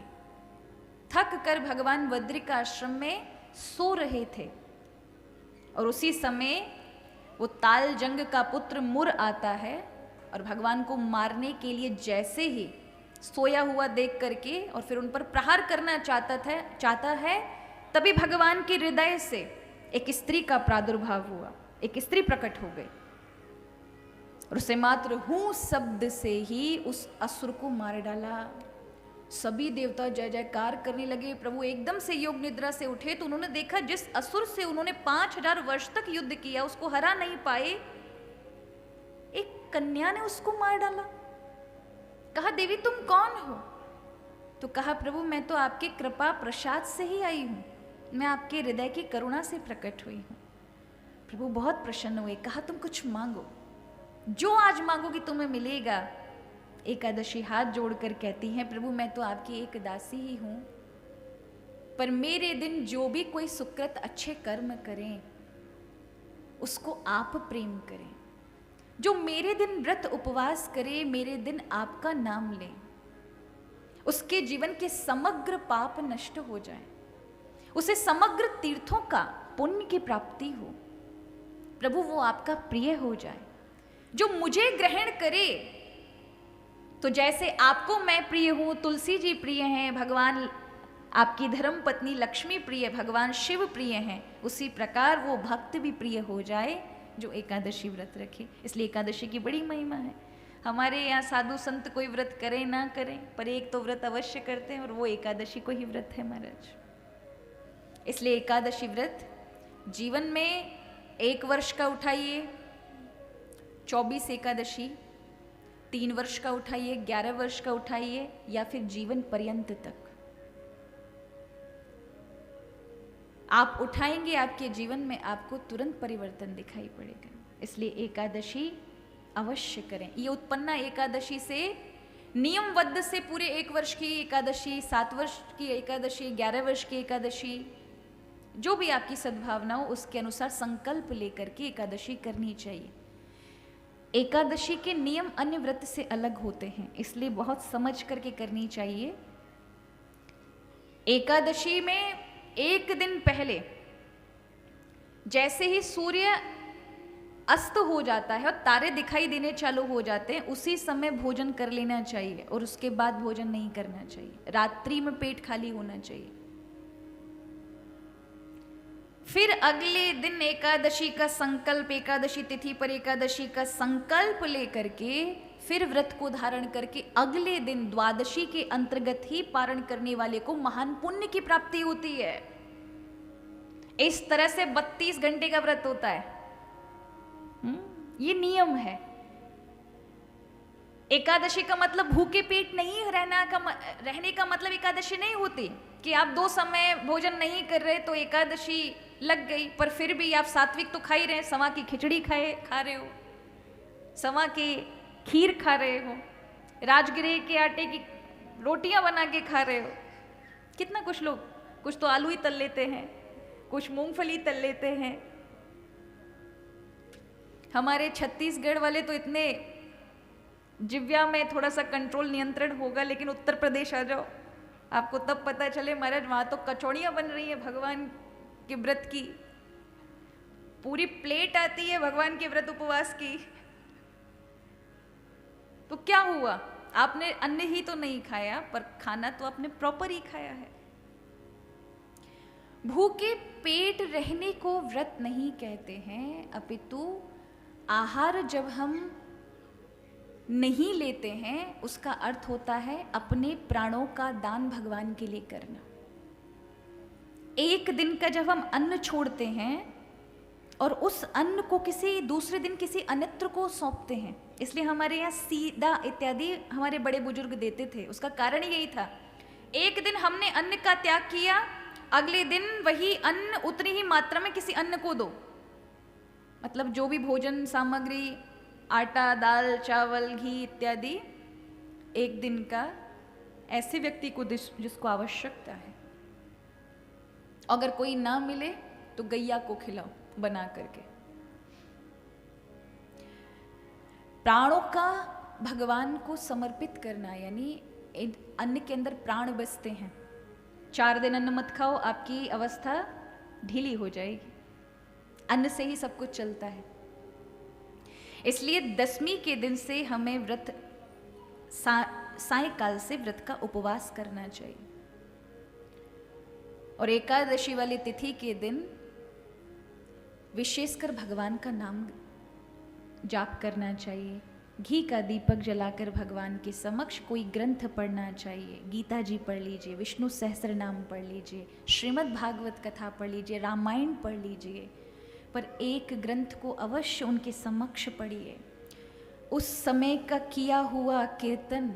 थक कर भगवान बद्रिक आश्रम में सो रहे थे और उसी समय वो तालजंग का पुत्र मुर आता है और भगवान को मारने के लिए जैसे ही सोया हुआ देख करके और फिर उन पर प्रहार करना चाहता है, तभी भगवान के हृदय से एक स्त्री का प्रादुर्भाव हुआ, एक स्त्री प्रकट हो गई और उसे मात्र हूं शब्द से ही उस असुर को मार डाला। सभी देवता जय जयकार करने लगे। प्रभु एकदम से योग निद्रा से उठे तो उन्होंने देखा जिस असुर से उन्होंने 5000 वर्ष तक युद्ध किया उसको हरा नहीं पाए, एक कन्या ने उसको मार डाला। कहा देवी तुम कौन हो? तो कहा प्रभु मैं तो आपके कृपा प्रसाद से ही आई हूं, मैं आपके हृदय की करुणा से प्रकट हुई हूं। प्रभु बहुत प्रसन्न हुए। कहा तुम कुछ मांगो, जो आज मांगोगी तुम्हें मिलेगा। एकादशी हाथ जोड़कर कहती हैं प्रभु मैं तो आपकी एक दासी ही हूं, पर मेरे दिन जो भी कोई सुकृत अच्छे कर्म करें उसको आप प्रेम करें। जो मेरे दिन व्रत उपवास करे, मेरे दिन आपका नाम ले, उसके जीवन के समग्र पाप नष्ट हो जाए, उसे समग्र तीर्थों का पुण्य की प्राप्ति हो। प्रभु वो आपका प्रिय हो जाए। जो मुझे ग्रहण करे, तो जैसे आपको मैं प्रिय हूं, तुलसी जी प्रिय हैं, भगवान आपकी धर्म पत्नी लक्ष्मी प्रिय, भगवान शिव प्रिय हैं, उसी प्रकार वो भक्त भी प्रिय हो जाए जो एकादशी व्रत रखे। इसलिए एकादशी की बड़ी महिमा है। हमारे यहाँ साधु संत कोई व्रत करें ना करें, पर एक तो व्रत अवश्य करते हैं और वो एकादशी को ही व्रत है महाराज। इसलिए एकादशी व्रत जीवन में 1 वर्ष का उठाइए 24 एकादशी, 3 वर्ष का उठाइए, 11 वर्ष का उठाइए, या फिर जीवन पर्यंत तक आप उठाएंगे, आपके जीवन में आपको तुरंत परिवर्तन दिखाई पड़ेगा। इसलिए एकादशी अवश्य करें। ये उत्पन्ना एकादशी से नियमबद्ध से पूरे 1 वर्ष की एकादशी, 7 वर्ष की एकादशी, 11 वर्ष की एकादशी, जो भी आपकी सद्भावना हो उसके अनुसार संकल्प लेकर के एकादशी करनी चाहिए। एकादशी के नियम अन्य व्रत से अलग होते हैं, इसलिए बहुत समझ करके करनी चाहिए। एकादशी में 1 दिन पहले जैसे ही सूर्य अस्त हो जाता है और तारे दिखाई देने चालू हो जाते हैं, उसी समय भोजन कर लेना चाहिए और उसके बाद भोजन नहीं करना चाहिए। रात्रि में पेट खाली होना चाहिए। फिर अगले दिन एकादशी का संकल्प, एकादशी तिथि पर एकादशी का संकल्प लेकर के फिर व्रत को धारण करके अगले दिन द्वादशी के अंतर्गत ही पारण करने वाले को महान पुण्य की प्राप्ति होती है। इस तरह से 32 घंटे का व्रत होता है। ये नियम है। एकादशी का मतलब भूखे पेट नहीं रहने का मतलब एकादशी नहीं होती कि आप 2 समय भोजन नहीं कर रहे तो एकादशी लग गई, पर फिर भी आप सात्विक तो खा ही रहे, सवा की खिचड़ी खा रहे हो, सवा की खीर खा रहे हो, राजगिरे के आटे की रोटियां बना के खा रहे हो। कितना कुछ लोग, कुछ तो आलू ही तल लेते हैं, कुछ मूंगफली तल लेते हैं। हमारे छत्तीसगढ़ वाले तो इतने, जिव्या में थोड़ा सा कंट्रोल नियंत्रण होगा, लेकिन उत्तर प्रदेश आ जाओ, आपको तब पता चले महाराज वहां तो कचौड़ियां बन रही है भगवान के व्रत की, पूरी प्लेट आती है भगवान के व्रत उपवास की। तो क्या हुआ? आपने अन्न ही तो नहीं खाया, पर खाना तो आपने प्रॉपर ही खाया है। भूखे पेट रहने को व्रत नहीं कहते हैं, अपितु आहार जब हम नहीं लेते हैं उसका अर्थ होता है अपने प्राणों का दान भगवान के लिए करना। 1 दिन का जब हम अन्न छोड़ते हैं और उस अन्न को किसी दूसरे दिन किसी अन्यत्र को सौंपते हैं। इसलिए हमारे यहाँ सीधा इत्यादि हमारे बड़े बुजुर्ग देते थे। उसका कारण यही था, एक दिन हमने अन्न का त्याग किया, अगले दिन वही अन्न उतनी ही मात्रा में किसी अन्य को दो। मतलब जो भी भोजन सामग्री, आटा, दाल, चावल, घी इत्यादि एक दिन का ऐसे व्यक्ति को जिसको आवश्यकता है। अगर कोई ना मिले तो गैया को खिलाओ बना करके। प्राणों का भगवान को समर्पित करना, यानी अन्न के अंदर प्राण बसते हैं। 4 दिन अन्न मत खाओ, आपकी अवस्था ढीली हो जाएगी। अन्न से ही सब कुछ चलता है। इसलिए 10वीं के दिन से हमें व्रत सायंकाल से व्रत का उपवास करना चाहिए। और एकादशी वाली तिथि के दिन विशेषकर भगवान का नाम जाप करना चाहिए। घी का दीपक जलाकर भगवान के समक्ष कोई ग्रंथ पढ़ना चाहिए। गीता जी पढ़ लीजिए, विष्णु सहस्त्र नाम पढ़ लीजिए, श्रीमद् भागवत कथा पढ़ लीजिए, रामायण पढ़ लीजिए, पर एक ग्रंथ को अवश्य उनके समक्ष पढ़िए। उस समय का किया हुआ कीर्तन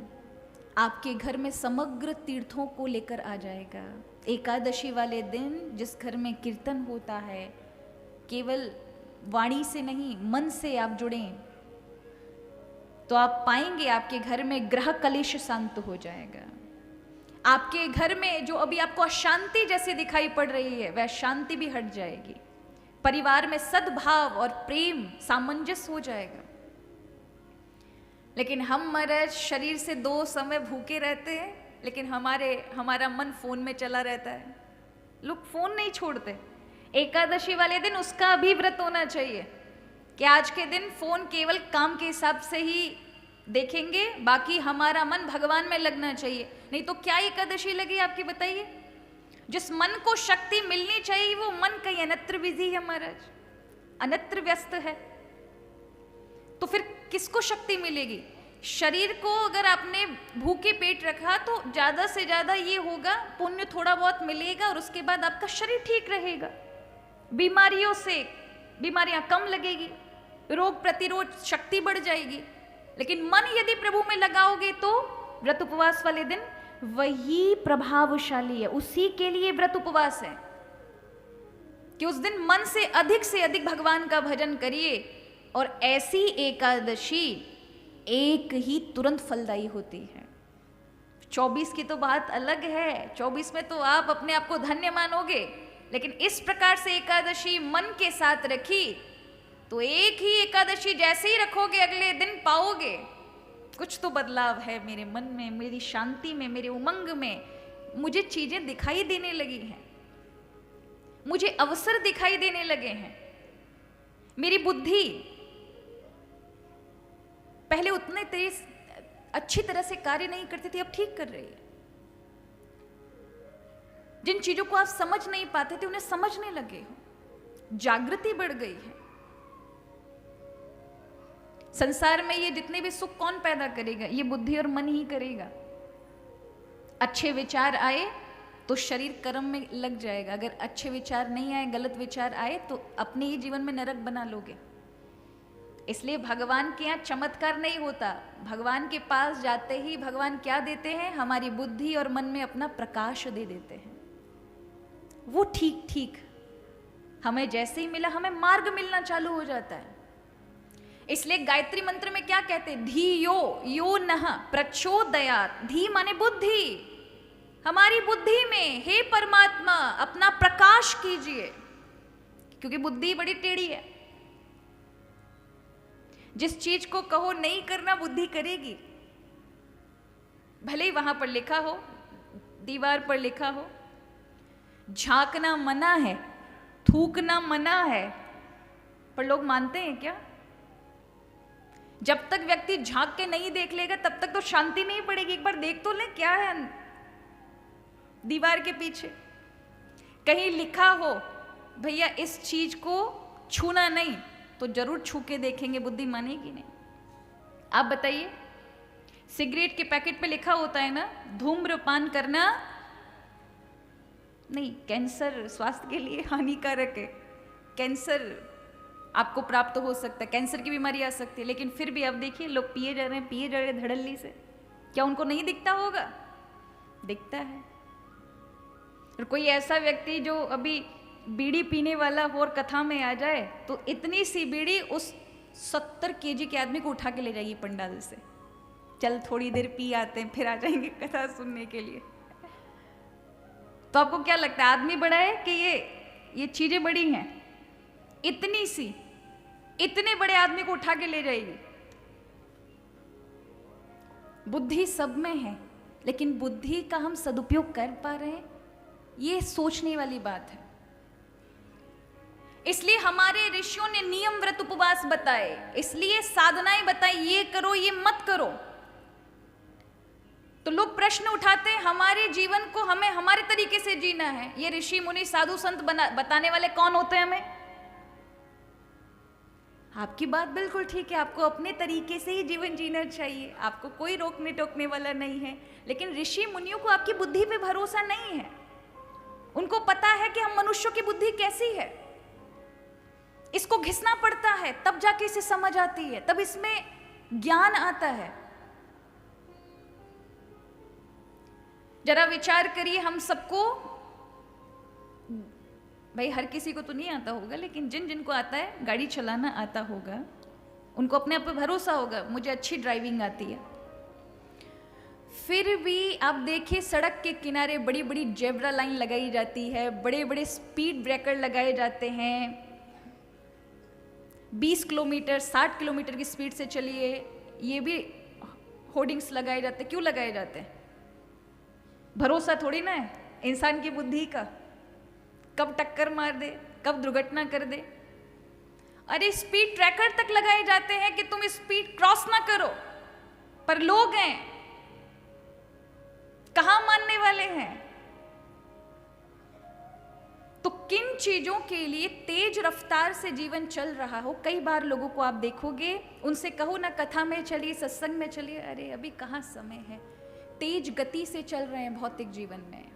आपके घर में समग्र तीर्थों को लेकर आ जाएगा। एकादशी वाले दिन जिस घर में कीर्तन होता है, केवल वाणी से नहीं मन से आप जुड़ें तो आप पाएंगे आपके घर में ग्रह कलेश शांत हो जाएगा। आपके घर में जो अभी आपको अशांति जैसे दिखाई पड़ रही है वह शांति भी हट जाएगी। परिवार में सद्भाव और प्रेम सामंजस्य हो जाएगा। लेकिन हम महाराज शरीर से 2 समय भूखे रहते हैं, लेकिन हमारा मन फोन में चला रहता है। लोग फोन नहीं छोड़ते। एकादशी वाले दिन उसका भी व्रत होना चाहिए कि आज के दिन फोन केवल काम के हिसाब से ही देखेंगे, बाकी हमारा मन भगवान में लगना चाहिए। नहीं तो क्या एकादशी लगी आपकी, बताइए। जिस मन को शक्ति मिलनी चाहिए वो मन कहीं अन्यत्र बिजी है महाराज, अन्यत्र व्यस्त है, तो फिर किसको शक्ति मिलेगी? शरीर को अगर आपने भूखे पेट रखा तो ज्यादा से ज्यादा ये होगा, पुण्य थोड़ा बहुत मिलेगा और उसके बाद आपका शरीर ठीक रहेगा, बीमारियां कम लगेगी, रोग प्रतिरोध शक्ति बढ़ जाएगी। लेकिन मन यदि प्रभु में लगाओगे तो व्रत उपवास वाले दिन वही प्रभावशाली है। उसी के लिए व्रत उपवास है कि उस दिन मन से अधिक भगवान का भजन करिए। और ऐसी एकादशी एक ही तुरंत फलदायी होती है। 24 की तो बात अलग है, 24 में तो आप अपने आप को धन्य मानोगे, लेकिन इस प्रकार से एकादशी मन के साथ रखी तो एक ही एकादशी जैसे ही रखोगे अगले दिन पाओगे कुछ तो बदलाव है मेरे मन में, मेरी शांति में, मेरे उमंग में। मुझे चीजें दिखाई देने लगी हैं, मुझे अवसर दिखाई देने लगे हैं। मेरी बुद्धि पहले उतने तेज अच्छी तरह से कार्य नहीं करती थी, अब ठीक कर रही है। जिन चीजों को आप समझ नहीं पाते थे उन्हें समझने लगे हो, जागृति बढ़ गई है। संसार में ये जितने भी सुख कौन पैदा करेगा? ये बुद्धि और मन ही करेगा। अच्छे विचार आए तो शरीर कर्म में लग जाएगा, अगर अच्छे विचार नहीं आए, गलत विचार आए तो अपने ही जीवन में नरक बना लोगे। इसलिए भगवान के यहाँ चमत्कार नहीं होता। भगवान के पास जाते ही भगवान क्या देते हैं? हमारी बुद्धि और मन में अपना प्रकाश दे देते हैं। वो ठीक हमें जैसे ही मिला हमें मार्ग मिलना चालू हो जाता है। इसलिए गायत्री मंत्र में क्या कहते हैं? धियो यो नः प्रचोदयात्। धी माने बुद्धि। हमारी बुद्धि में हे परमात्मा अपना प्रकाश कीजिए, क्योंकि बुद्धि बड़ी टेढ़ी है। जिस चीज को कहो नहीं करना बुद्धि करेगी, भले ही वहां पर लिखा हो, दीवार पर लिखा हो झांकना मना है, थूकना मना है, पर लोग मानते हैं क्या? जब तक व्यक्ति झांक के नहीं देख लेगा तब तक तो शांति नहीं पड़ेगी। एक बार देख तो ले क्या है दीवार के पीछे। कहीं लिखा हो भैया इस चीज को छूना नहीं, तो जरूर छू के देखेंगे, बुद्धि मानेगी नहीं। आप बताइए, सिगरेट के पैकेट पे लिखा होता है ना धूम्रपान करना नहीं, कैंसर स्वास्थ्य के लिए हानिकारक है, कैंसर आपको प्राप्त हो सकता है, कैंसर की बीमारी आ सकती है, लेकिन फिर भी आप देखिए लोग पिए जा रहे हैं धड़ल्ली से। क्या उनको नहीं दिखता होगा? दिखता है। और कोई ऐसा व्यक्ति जो अभी बीड़ी पीने वाला हो और कथा में आ जाए तो इतनी सी बीड़ी उस 70 केजी के आदमी को उठा के ले जाएगी पंडाल से। चल थोड़ी देर पी आते हैं, फिर आ जाएंगे कथा सुनने के लिए। तो आपको क्या लगता है, आदमी बड़ा है कि ये चीजें बड़ी हैं? इतनी सी, इतने बड़े आदमी को उठा के ले जाएगी। बुद्धि सब में है, लेकिन बुद्धि का हम सदुपयोग कर पा रहे हैं, ये सोचने वाली बात है। इसलिए हमारे ऋषियों ने नियम, व्रत, उपवास बताए, इसलिए साधनाएं बताई, ये करो ये मत करो। तो लोग प्रश्न उठाते हैं, हमारे जीवन को हमें हमारे तरीके से जीना है। ये ऋषि मुनि साधु संत बताने वाले कौन होते हैं हमें? आपकी बात बिल्कुल ठीक है, आपको अपने तरीके से ही जीवन जीना चाहिए, आपको कोई रोकने टोकने वाला नहीं है। लेकिन ऋषि मुनियों को आपकी बुद्धि पे भरोसा नहीं है। उनको पता है कि हम मनुष्यों की बुद्धि कैसी है, इसको घिसना पड़ता है, तब जाके इसे समझ आती है, तब इसमें ज्ञान आता है। जरा विचार करिए, हम सबको, भाई हर किसी को तो नहीं आता होगा, लेकिन जिन जिनको आता है, गाड़ी चलाना आता होगा, उनको अपने आप पे भरोसा होगा, मुझे अच्छी ड्राइविंग आती है। फिर भी आप देखिए सड़क के किनारे बड़ी बड़ी जेब्रा लाइन लगाई जाती है, बड़े बड़े स्पीड ब्रेकर लगाए जाते हैं, 20 किलोमीटर 60 किलोमीटर की स्पीड से चलिए, ये भी होर्डिंग्स लगाए जाते हैं। क्यों लगाए जाते हैं? भरोसा थोड़ी ना है इंसान की बुद्धि का, कब टक्कर मार दे, कब दुर्घटना कर दे। अरे स्पीड ट्रैकर तक लगाए जाते हैं कि तुम स्पीड क्रॉस ना करो, पर लोग हैं, कहां मानने वाले हैं? तो किन चीजों के लिए तेज रफ्तार से जीवन चल रहा हो, कई बार लोगों को आप देखोगे, उनसे कहो ना कथा में चलिए, सत्संग में चलिए, अरे अभी कहां समय है, तेज गति से चल रहे हैं भौतिक जीवन में,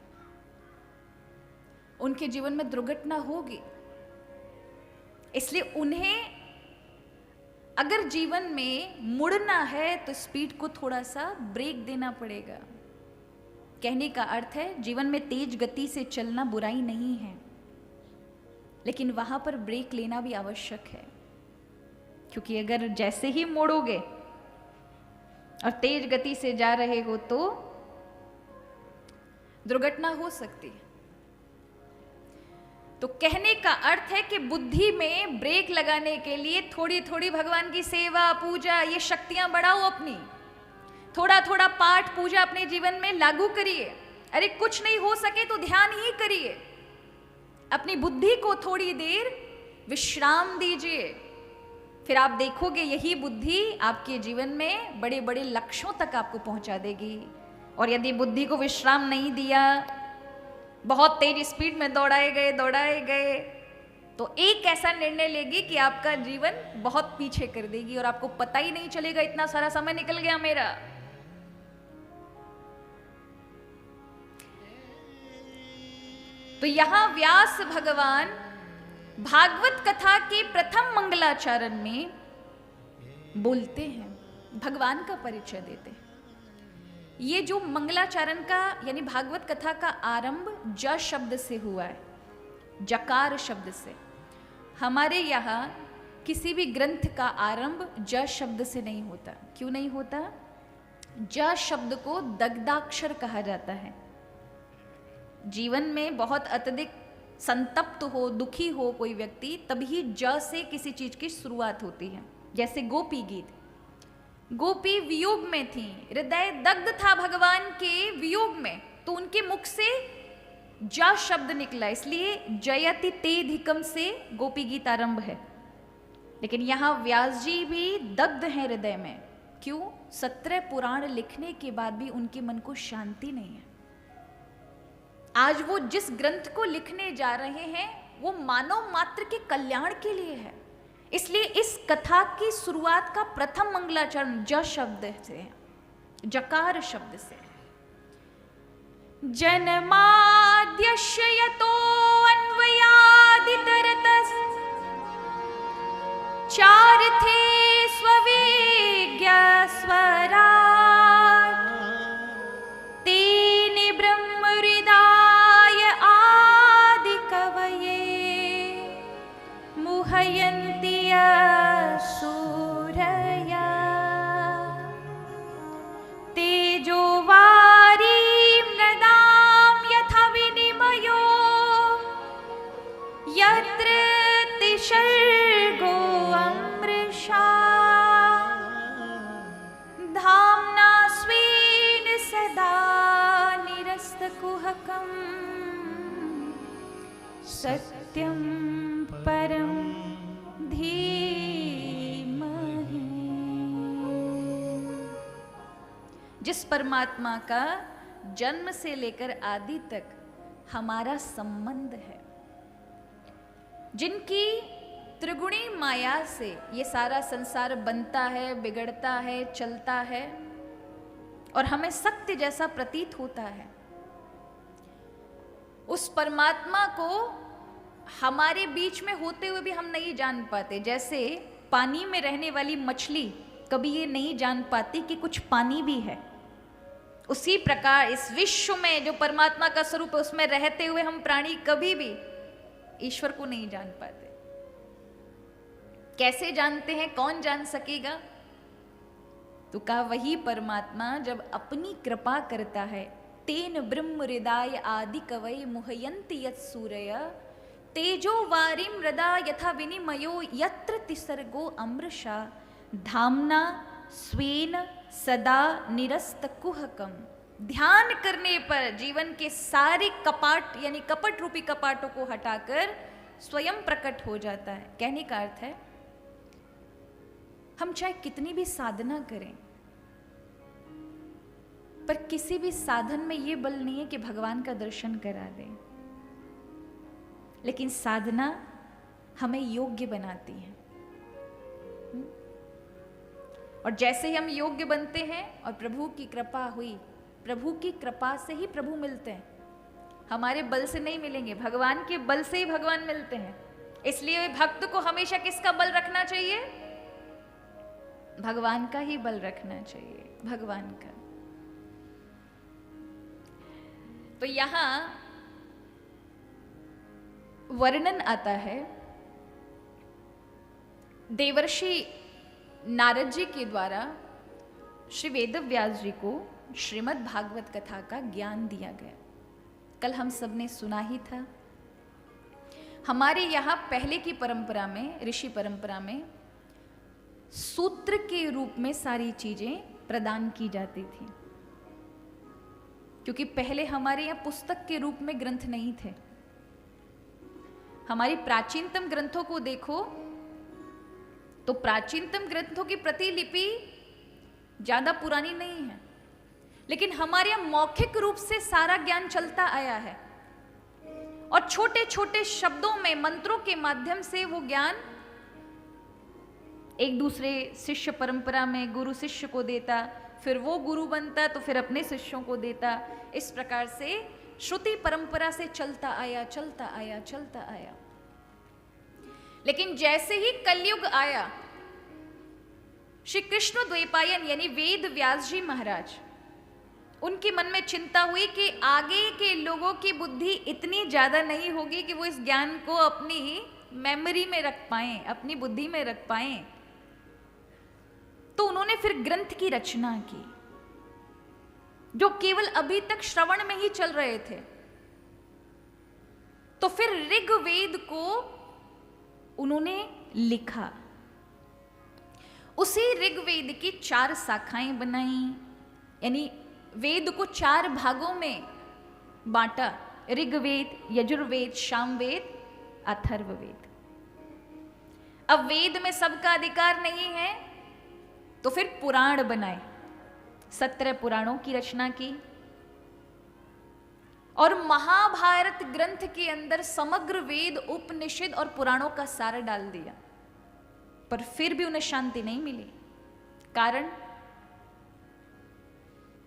उनके जीवन में दुर्घटना होगी। इसलिए उन्हें अगर जीवन में मुड़ना है तो स्पीड को थोड़ा सा ब्रेक देना पड़ेगा। कहने का अर्थ है जीवन में तेज गति से चलना बुराई नहीं है, लेकिन वहां पर ब्रेक लेना भी आवश्यक है, क्योंकि अगर जैसे ही मोड़ोगे और तेज गति से जा रहे हो तो दुर्घटना हो सकती है। तो कहने का अर्थ है कि बुद्धि में ब्रेक लगाने के लिए थोड़ी थोड़ी भगवान की सेवा, पूजा, ये शक्तियां बढ़ाओ अपनी, थोड़ा थोड़ा पाठ पूजा अपने जीवन में लागू करिए। अरे कुछ नहीं हो सके तो ध्यान ही करिए, अपनी बुद्धि को थोड़ी देर विश्राम दीजिए, फिर आप देखोगे यही बुद्धि आपके जीवन में बड़े बड़े लक्ष्यों तक आपको पहुंचा देगी। और यदि बुद्धि को विश्राम नहीं दिया, बहुत तेज स्पीड में दौड़ाए गए तो एक ऐसा निर्णय लेगी कि आपका जीवन बहुत पीछे कर देगी और आपको पता ही नहीं चलेगा इतना सारा समय निकल गया मेरा। तो यहां व्यास भगवान भागवत कथा के प्रथम मंगलाचरण में बोलते हैं, भगवान का परिचय देते हैं। ये जो मंगलाचरण का यानी भागवत कथा का आरंभ ज शब्द से हुआ है, जकार शब्द से। हमारे यहाँ किसी भी ग्रंथ का आरंभ ज शब्द से नहीं होता। क्यों नहीं होता? ज शब्द को दग्धाक्षर कहा जाता है। जीवन में बहुत अत्यधिक संतप्त हो, दुखी हो कोई व्यक्ति, तभी ज से किसी चीज की शुरुआत होती है। जैसे गोपी गीत, गोपी वियोग में थी, हृदय दग्ध था भगवान के वियोग में, तो उनके मुख से ज शब्द निकला, इसलिए जयति तेधिकम से गोपी गीत आरंभ है। लेकिन यहाँ व्यास जी भी दग्ध हैं हृदय में। क्यों? 17 पुराण लिखने के बाद भी उनके मन को शांति नहीं है। आज वो जिस ग्रंथ को लिखने जा रहे हैं वो मानव मात्र के कल्याण के लिए है। इसलिए इस कथा की शुरुआत का प्रथम मंगलाचरण ज शब्द से है, जकार शब्द से। जन्माद्यस्य यतो अन्वयादितरतस् चार थे स्वविज्ञ स्वराट, तीन ब्रह्म हृदय आदि कवये, मुह्यन्ति सूरया, तेजो वारी मृदां यथा विनिमयो, यत्र तिसर्गो अमृषा, धाम्ना स्वेन सदा निरस्तकुहकं, सत्यं परं धीमहि। जिस परमात्मा का जन्म से लेकर आदि तक हमारा संबंध है, जिनकी त्रिगुणी माया से ये सारा संसार बनता है, बिगड़ता है, चलता है और हमें सत्य जैसा प्रतीत होता है, उस परमात्मा को हमारे बीच में होते हुए भी हम नहीं जान पाते। जैसे पानी में रहने वाली मछली कभी ये नहीं जान पाती कि कुछ पानी भी है, उसी प्रकार इस विश्व में जो परमात्मा का स्वरूप है उसमें रहते हुए हम प्राणी कभी भी ईश्वर को नहीं जान पाते। कैसे जानते हैं, कौन जान सकेगा? तो कहा वही परमात्मा जब अपनी कृपा करता है, तेन ब्रह्म हृदय आदि कवये मुह्यन्ति यत् सूरय, तेजो वारिं मृदा यथा विनिमयो यत्र तिसर्गो अमृषा, धाम्ना स्वेन सदा निरस्तकुहकम। ध्यान करने पर जीवन के सारे कपाट यानी कपट रूपी कपाटों को हटाकर स्वयं प्रकट हो जाता है। कहने का अर्थ है हम चाहे कितनी भी साधना करें, पर किसी भी साधन में यह बल नहीं है कि भगवान का दर्शन करा दें, लेकिन साधना हमें योग्य बनाती है। और जैसे ही हम योग्य बनते हैं और प्रभु की कृपा हुई, प्रभु की कृपा से ही प्रभु मिलते हैं, हमारे बल से नहीं मिलेंगे, भगवान के बल से ही भगवान मिलते हैं। इसलिए भक्त को हमेशा किसका बल रखना चाहिए? भगवान का ही बल रखना चाहिए, भगवान का। तो यहां वर्णन आता है देवर्षि नारद जी के द्वारा श्री वेदव्यास जी को श्रीमद् भागवत कथा का ज्ञान दिया गया। कल हम सब ने सुना ही था। हमारे यहाँ पहले की परंपरा में, ऋषि परंपरा में सूत्र के रूप में सारी चीजें प्रदान की जाती थी, क्योंकि पहले हमारे यहाँ पुस्तक के रूप में ग्रंथ नहीं थे। हमारी प्राचीनतम ग्रंथों को देखो तो प्राचीनतम ग्रंथों की प्रतिलिपि ज्यादा पुरानी नहीं है, लेकिन हमारे यहाँ मौखिक रूप से सारा ज्ञान चलता आया है और छोटे छोटे शब्दों में, मंत्रों के माध्यम से वो ज्ञान एक दूसरे शिष्य परंपरा में गुरु शिष्य को देता, फिर वो गुरु बनता तो फिर अपने शिष्यों को देता। इस प्रकार से श्रुति परंपरा से चलता आया, चलता आया, चलता आया। लेकिन जैसे ही कलयुग आया, श्री कृष्ण द्वैपायन यानी वेद व्यास जी महाराज, उनके मन में चिंता हुई कि आगे के लोगों की बुद्धि इतनी ज्यादा नहीं होगी कि वो इस ज्ञान को अपनी मेमोरी में रख पाएं, अपनी बुद्धि में रख पाएं। तो उन्होंने फिर ग्रंथ की रचना की, जो केवल अभी तक श्रवण में ही चल रहे थे। तो फिर ऋग्वेद को उन्होंने लिखा। उसी ऋग्वेद की 4 शाखाएं बनाई, यानी वेद को 4 भागों में बांटा। ऋग्वेद, यजुर्वेद, सामवेद, अथर्ववेद। अब वेद में सबका अधिकार नहीं है, तो फिर पुराण बनाए, 17 पुराणों की रचना की और महाभारत ग्रंथ के अंदर समग्र वेद, उपनिषद और पुराणों का सार डाल दिया। पर फिर भी उन्हें शांति नहीं मिली। कारण,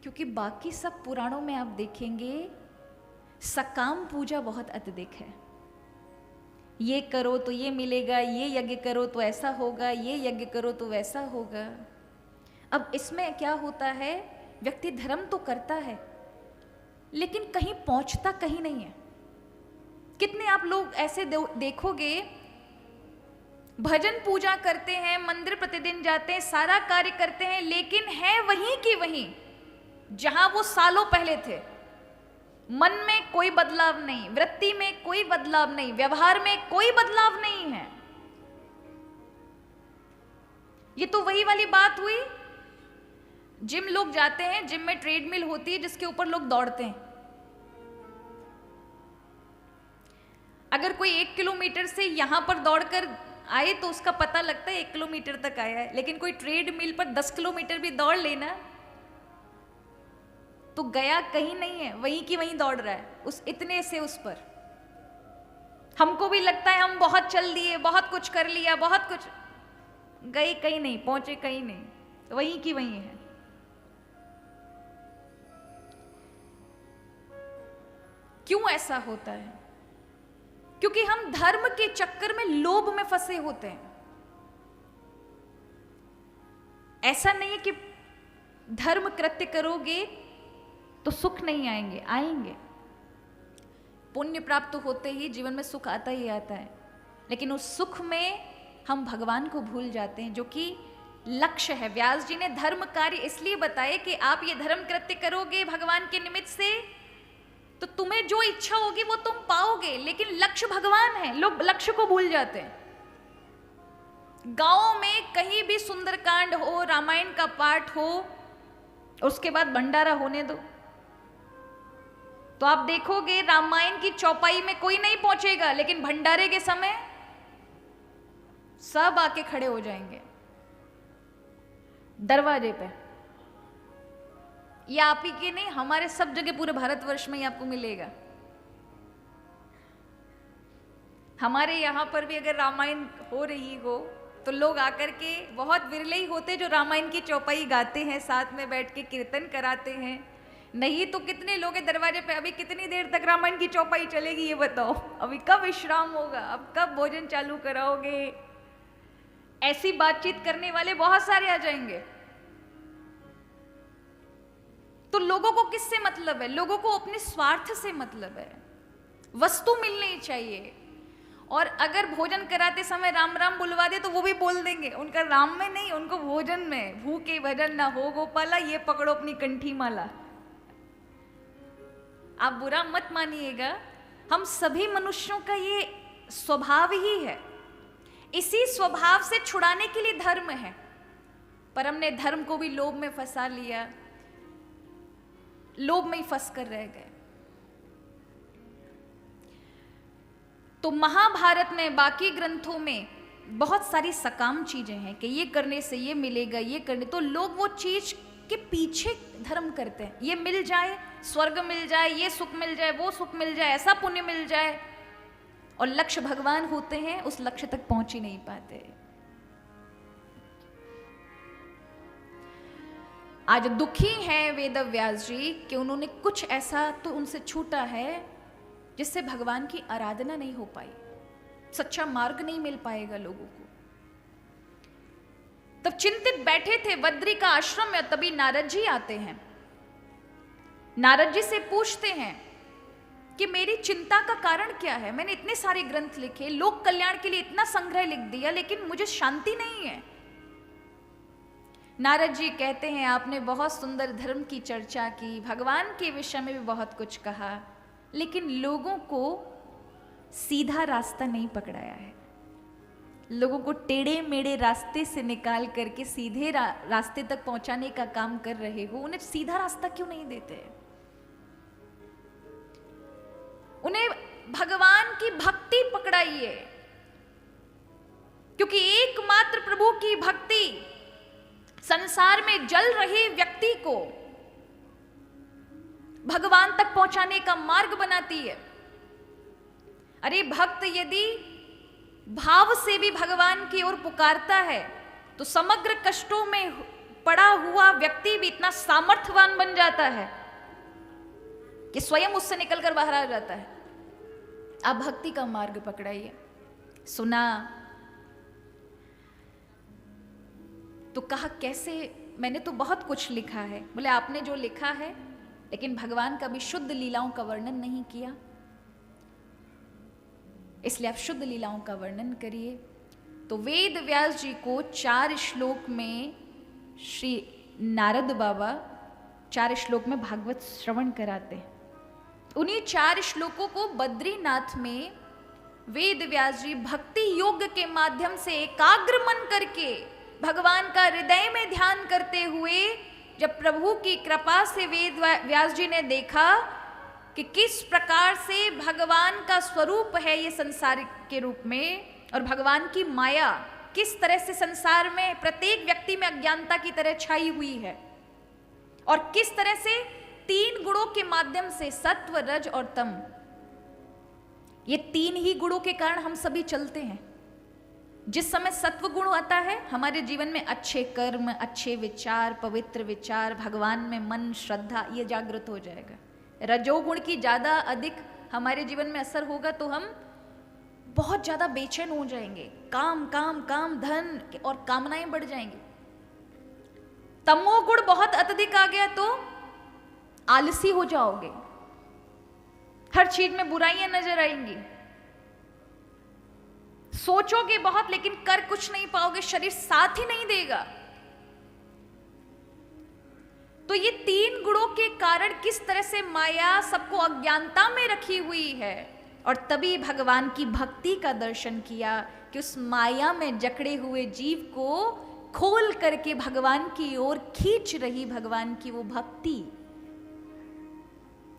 क्योंकि बाकी सब पुराणों में आप देखेंगे सकाम पूजा बहुत अत्यधिक है। ये करो तो ये मिलेगा, ये यज्ञ करो तो ऐसा होगा, ये यज्ञ करो तो वैसा होगा। अब इसमें क्या होता है, व्यक्ति धर्म तो करता है लेकिन कहीं पहुंचता कहीं नहीं है। कितने आप लोग ऐसे देखोगे, भजन पूजा करते हैं, मंदिर प्रतिदिन जाते हैं, सारा कार्य करते हैं, लेकिन है वहीं की वहीं जहां वो सालों पहले थे। मन में कोई बदलाव नहीं, वृत्ति में कोई बदलाव नहीं, व्यवहार में कोई बदलाव नहीं है। ये तो वही वाली बात हुई, जिम लोग जाते हैं, जिम में ट्रेडमिल होती है जिसके ऊपर लोग दौड़ते हैं। अगर कोई 1 किलोमीटर से यहां पर दौड़कर आए तो उसका पता लगता है 1 किलोमीटर तक आया है, लेकिन कोई ट्रेडमिल पर 10 किलोमीटर भी दौड़ लेना तो गया कहीं नहीं है, वहीं की वहीं दौड़ रहा है, उस इतने से उस पर। हमको भी लगता है हम बहुत चल दिए, बहुत कुछ कर लिया, बहुत कुछ, गए कहीं नहीं, पहुंचे कहीं नहीं, वहीं की वहीं है। क्यों ऐसा होता है? क्योंकि हम धर्म के चक्कर में, लोभ में फंसे होते हैं। ऐसा नहीं है कि धर्म कृत्य करोगे तो सुख नहीं आएंगे, आएंगे। पुण्य प्राप्त होते ही जीवन में सुख आता ही आता है, लेकिन उस सुख में हम भगवान को भूल जाते हैं, जो कि लक्ष्य है। व्यास जी ने धर्म कार्य इसलिए बताए कि आप ये धर्म कृत्य करोगे भगवान के निमित्त से तो तुम्हें जो इच्छा होगी वो तुम पाओगे, लेकिन लक्ष्य भगवान है। लोग लक्ष्य को भूल जाते हैं। गांव में कहीं भी सुंदरकांड हो, रामायण का पाठ हो, उसके बाद भंडारा होने दो, तो आप देखोगे रामायण की चौपाई में कोई नहीं पहुंचेगा, लेकिन भंडारे के समय सब आके खड़े हो जाएंगे दरवाजे पे। ये आप ही के नहीं, हमारे सब जगह पूरे भारतवर्ष में ही आपको मिलेगा। हमारे यहां पर भी अगर रामायण हो रही हो तो लोग आकर के, बहुत विरले ही होते जो रामायण की चौपाई गाते हैं, साथ में बैठ के कीर्तन कराते हैं। नहीं तो कितने लोग हैं दरवाजे पे, अभी कितनी देर तक रामायण की चौपाई चलेगी ये बताओ, अभी कब विश्राम होगा, अब कब भोजन चालू कराओगे। ऐसी बातचीत करने वाले बहुत सारे आ जाएंगे। तो लोगों को किससे मतलब है? लोगों को अपने स्वार्थ से मतलब है, वस्तु मिलनी चाहिए। और अगर भोजन कराते समय राम राम बुलवा दे तो वो भी बोल देंगे, उनका राम में नहीं, उनको भोजन में। भूखे भजन ना हो गोपाला, ये पकड़ो अपनी कंठी माला। आप बुरा मत मानिएगा, हम सभी मनुष्यों का ये स्वभाव ही है। इसी स्वभाव से छुड़ाने के लिए धर्म है, पर हमने धर्म को भी लोभ में फंसा लिया, लोभ में ही फंस कर रह गए। तो महाभारत में, बाकी ग्रंथों में बहुत सारी सकाम चीजें हैं कि ये करने से ये मिलेगा, ये करने, तो लोग वो चीज के पीछे धर्म करते हैं। ये मिल जाए, स्वर्ग मिल जाए, ये सुख मिल जाए, वो सुख मिल जाए, ऐसा पुण्य मिल जाए, और लक्ष्य भगवान होते हैं, उस लक्ष्य तक पहुंच ही नहीं पाते। आज दुखी हैं वेद व्यास जी कि उन्होंने कुछ ऐसा तो उनसे छूटा है जिससे भगवान की आराधना नहीं हो पाई, सच्चा मार्ग नहीं मिल पाएगा लोगों को। तब चिंतित बैठे थे बद्री का आश्रम में, तभी नारद जी आते हैं। नारद जी से पूछते हैं कि मेरी चिंता का कारण क्या है? मैंने इतने सारे ग्रंथ लिखे, लोक कल्याण के लिए इतना संग्रह लिख दिया, लेकिन मुझे शांति नहीं है। नारद जी कहते हैं, आपने बहुत सुंदर धर्म की चर्चा की, भगवान के विषय में भी बहुत कुछ कहा, लेकिन लोगों को सीधा रास्ता नहीं पकड़ाया है। लोगों को टेढ़े मेढ़े रास्ते से निकाल करके सीधे रास्ते तक पहुंचाने का काम कर रहे हो। उन्हें सीधा रास्ता क्यों नहीं देते? उन्हें भगवान की भक्ति पकड़ाइए, क्योंकि एकमात्र प्रभु की भक्ति संसार में जल रहे व्यक्ति को भगवान तक पहुंचाने का मार्ग बनाती है। अरे भक्त यदि भाव से भी भगवान की ओर पुकारता है तो समग्र कष्टों में पड़ा हुआ व्यक्ति भी इतना सामर्थ्यवान बन जाता है कि स्वयं उससे निकलकर बाहर आ जाता है। आप भक्ति का मार्ग पकड़ाइए। सुना तो कहा कैसे, मैंने तो बहुत कुछ लिखा है। बोले आपने जो लिखा है, लेकिन भगवान का भी शुद्ध लीलाओं का वर्णन नहीं किया, इसलिए आप शुद्ध लीलाओं का वर्णन करिए। तो वेद व्यास जी को 4 श्लोक में श्री नारद बाबा 4 श्लोक में भागवत श्रवण कराते हैं। उन्हीं 4 श्लोकों को बद्रीनाथ में वेद व्यास जी भक्ति योग के माध्यम से एकाग्र मन करके भगवान का हृदय में ध्यान करते हुए, जब प्रभु की कृपा से वेद व्यास जी ने देखा कि किस प्रकार से भगवान का स्वरूप है ये संसार के रूप में, और भगवान की माया किस तरह से संसार में प्रत्येक व्यक्ति में अज्ञानता की तरह छाई हुई है, और किस तरह से 3 गुणों के माध्यम से सत्व रज और तम, ये 3 ही गुणों के कारण हम सभी चलते हैं। जिस समय सत्व गुण आता है हमारे जीवन में अच्छे कर्म, अच्छे विचार, पवित्र विचार, भगवान में मन, श्रद्धा, ये जागृत हो जाएगा। रजोगुण की ज्यादा अधिक हमारे जीवन में असर होगा तो हम बहुत ज्यादा बेचैन हो जाएंगे, काम काम काम, धन और कामनाएं बढ़ जाएंगी। तमोगुण बहुत अत्यधिक आ गया तो आलसी हो जाओगे, हर चीज में बुराइयां नजर आएंगी, सोचोगे बहुत लेकिन कर कुछ नहीं पाओगे, शरीर साथ ही नहीं देगा। तो ये 3 गुणों के कारण किस तरह से माया सबको अज्ञानता में रखी हुई है, और तभी भगवान की भक्ति का दर्शन किया कि उस माया में जकड़े हुए जीव को खोल करके भगवान की ओर खींच रही भगवान की वो भक्ति,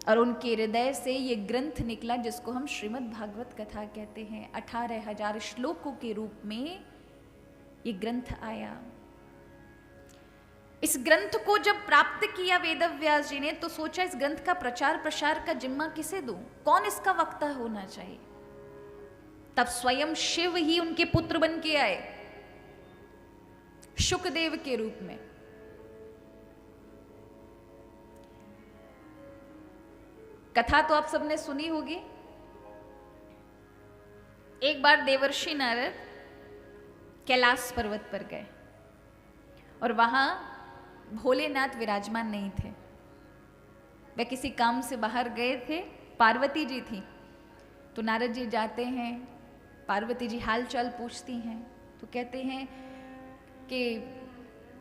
और उनके हृदय से ये ग्रंथ निकला जिसको हम श्रीमद् भागवत कथा कहते हैं। 18,000 श्लोकों के रूप में ये ग्रंथ आया। इस ग्रंथ को जब प्राप्त किया वेदव्यास जी ने तो सोचा इस ग्रंथ का प्रचार प्रसार का जिम्मा किसे दूं, कौन इसका वक्ता होना चाहिए। तब स्वयं शिव ही उनके पुत्र बन के आए शुकदेव के रूप में। कथा तो आप सबने सुनी होगी। एक बार देवर्षि नारद कैलाश पर्वत पर गए और वहां भोलेनाथ विराजमान नहीं थे, वे किसी काम से बाहर गए थे। पार्वती जी थी, तो नारद जी जाते हैं, पार्वती जी हाल चाल पूछती हैं, तो कहते हैं कि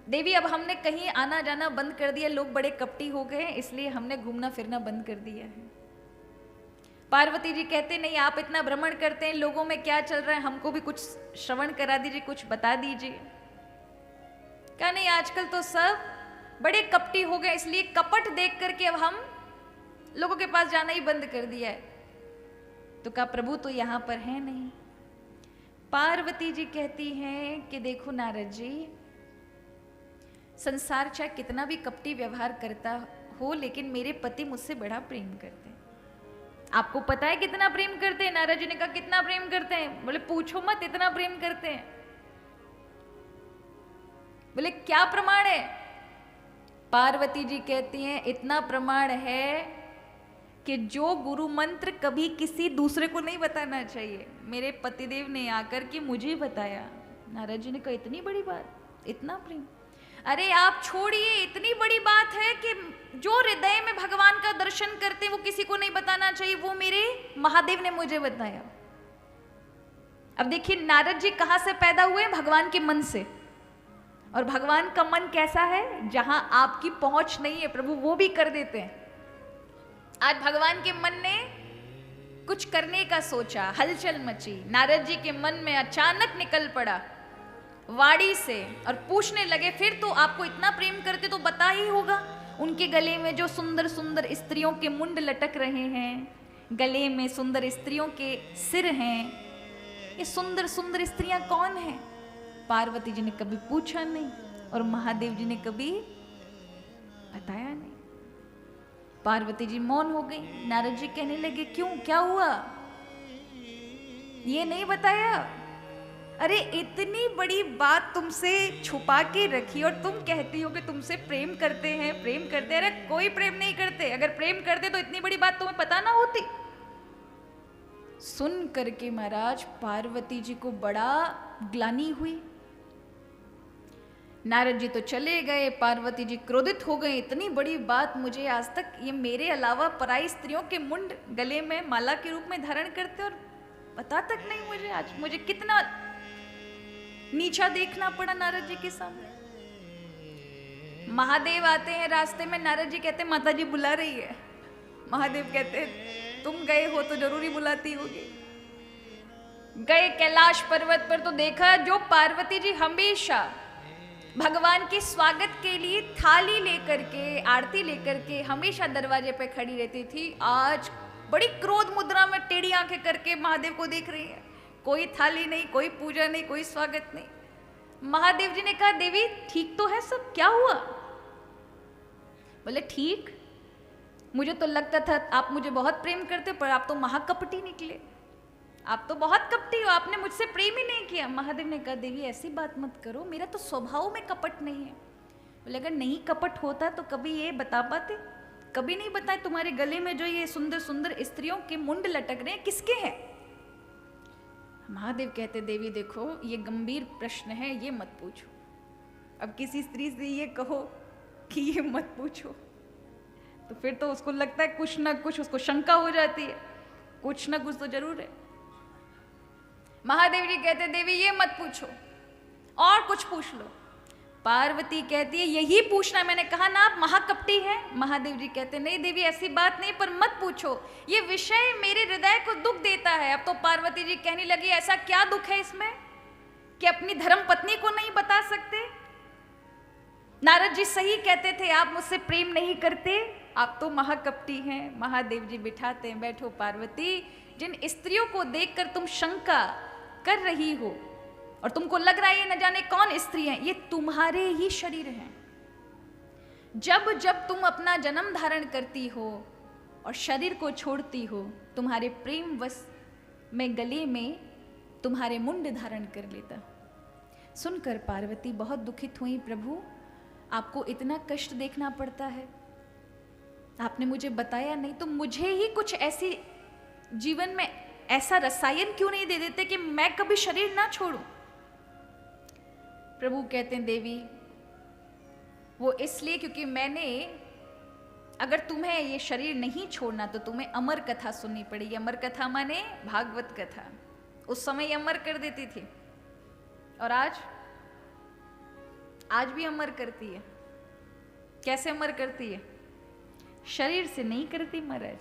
देवी अब हमने कहीं आना जाना बंद कर दिया, लोग बड़े कपटी हो गए, इसलिए हमने घूमना फिरना बंद कर दिया है। पार्वती जी कहते नहीं, आप इतना भ्रमण करते हैं, लोगों में क्या चल रहा है, हमको भी कुछ श्रवण करा दीजिए, कुछ बता दीजिए। क्या नहीं, आजकल तो सब बड़े कपटी हो गए, इसलिए कपट देख करके अब हम लोगों के पास जाना ही बंद कर दिया है। तो कहा प्रभु तो यहाँ पर है नहीं। पार्वती जी कहती हैं कि देखो नारद जी, संसार चाहे कितना भी कपटी व्यवहार करता हो, लेकिन मेरे पति मुझसे बड़ा प्रेम करते हैं। आपको पता है कितना प्रेम करते हैं? नारद जी ने कहा कितना प्रेम करते हैं? बोले पूछो मत, इतना प्रेम करते हैं। बोले क्या प्रमाण है? पार्वती जी कहती हैं इतना प्रमाण है कि जो गुरु मंत्र कभी किसी दूसरे को नहीं बताना चाहिए, मेरे पतिदेव ने आकर के मुझे बताया। नारद जी ने कहा इतनी बड़ी बात, इतना प्रेम? अरे आप छोड़िए, इतनी बड़ी बात है कि जो हृदय में भगवान का दर्शन करते हैं वो किसी को नहीं बताना चाहिए, वो मेरे महादेव ने मुझे बताया। अब देखिए नारद जी कहां से पैदा हुए? भगवान के मन से। और भगवान का मन कैसा है? जहां आपकी पहुंच नहीं है प्रभु वो भी कर देते हैं। आज भगवान के मन ने कुछ करने का सोचा, हलचल मची, नारद जी के मन में अचानक निकल पड़ा वाणी से और पूछने लगे फिर तो आपको इतना प्रेम करते तो बता ही होगा। उनके गले में जो सुंदर सुंदर स्त्रियों के मुंड लटक रहे हैं, गले में सुंदर स्त्रियों के सिर हैं, ये सुंदर सुंदर स्त्रियां कौन हैं? पार्वती जी ने कभी पूछा नहीं और महादेव जी ने कभी बताया नहीं। पार्वती जी मौन हो गई। नारद जी कहने लगे क्यों, क्या हुआ? ये नहीं बताया? अरे इतनी बड़ी बात तुमसे छुपा के रखी और तुम कहती हो कि तुमसे प्रेम करते हैं, प्रेम करते हैं। अरे कोई प्रेम नहीं करते, अगर प्रेम करते तो इतनी बड़ी बात तुम्हें पता ना होती। सुन करके महाराज पार्वती जी को बड़ा ग्लानि हुई। नारद जी तो चले गए, पार्वती जी क्रोधित हो गए, इतनी बड़ी बात मुझे आज तक ये मेरे अलावा पराई स्त्रियों के मुंड गले में माला के रूप में धारण करते और पता तक नहीं मुझे, आज मुझे कितना नीचा देखना पड़ा नारद जी के सामने। महादेव आते हैं रास्ते में, नारद जी कहते हैं माता जी बुला रही है। महादेव कहते हैं तुम गए हो तो जरूरी बुलाती होगी। गए कैलाश पर्वत पर तो देखा जो पार्वती जी हमेशा भगवान के स्वागत के लिए थाली लेकर के, आरती लेकर के हमेशा दरवाजे पे खड़ी रहती थी, आज बड़ी क्रोध मुद्रा में टेढ़ी आंखें करके महादेव को देख रही है। कोई थाली नहीं, कोई पूजा नहीं, कोई स्वागत नहीं। महादेव जी ने कहा देवी ठीक तो है सब, क्या हुआ? बोले ठीक, मुझे तो लगता था आप मुझे बहुत प्रेम करते हो, पर आप तो महाकपटी निकले, आप तो बहुत कपटी हो, आपने मुझसे प्रेम ही नहीं किया। महादेव ने कहा देवी ऐसी बात मत करो, मेरा तो स्वभाव में कपट नहीं है। बोले अगर नहीं कपट होता तो कभी ये बता पाते? कभी नहीं बताए। तुम्हारे गले में जो ये सुंदर सुंदर स्त्रियों के मुंड लटक रहे हैं किसके हैं? महादेव कहते देवी देखो ये गंभीर प्रश्न है, ये मत पूछो। अब किसी स्त्री से ये कहो कि ये मत पूछो तो फिर तो उसको लगता है कुछ ना कुछ, उसको शंका हो जाती है, कुछ ना कुछ तो जरूर है। महादेव जी कहते देवी ये मत पूछो, और कुछ पूछ लो। पार्वती कहती है यही पूछना, मैंने कहा ना आप महाकपटी हैं। महादेव जी कहते नहीं देवी ऐसी बात नहीं, पर मत पूछो, ये विषय मेरे हृदय को दुख देता है। अब तो पार्वती जी कहने लगी ऐसा क्या दुख है इसमें कि अपनी धर्म पत्नी को नहीं बता सकते? नारद जी सही कहते थे, आप मुझसे प्रेम नहीं करते, आप तो महाकपटी हैं। महादेव जी बिठाते हैं, बैठो पार्वती, जिन स्त्रियों को देखकर तुम शंका कर रही हो और तुमको लग रहा है ये न जाने कौन स्त्री है, ये तुम्हारे ही शरीर हैं। जब जब तुम अपना जन्म धारण करती हो और शरीर को छोड़ती हो, तुम्हारे प्रेम वश में गले में तुम्हारे मुंड धारण कर लेता। सुनकर पार्वती बहुत दुखित हुई, प्रभु आपको इतना कष्ट देखना पड़ता है, आपने मुझे बताया नहीं तो मुझे ही कुछ ऐसी जीवन में ऐसा रसायन क्यों नहीं दे देते कि मैं कभी शरीर ना छोड़ूं। प्रभु कहते हैं देवी वो इसलिए क्योंकि मैंने, अगर तुम्हें ये शरीर नहीं छोड़ना तो तुम्हें अमर कथा सुननी पड़ेगी। अमर कथा माने भागवत कथा, उस समय अमर कर देती थी और आज भी अमर करती है। कैसे अमर करती है? शरीर से नहीं करती महाराज।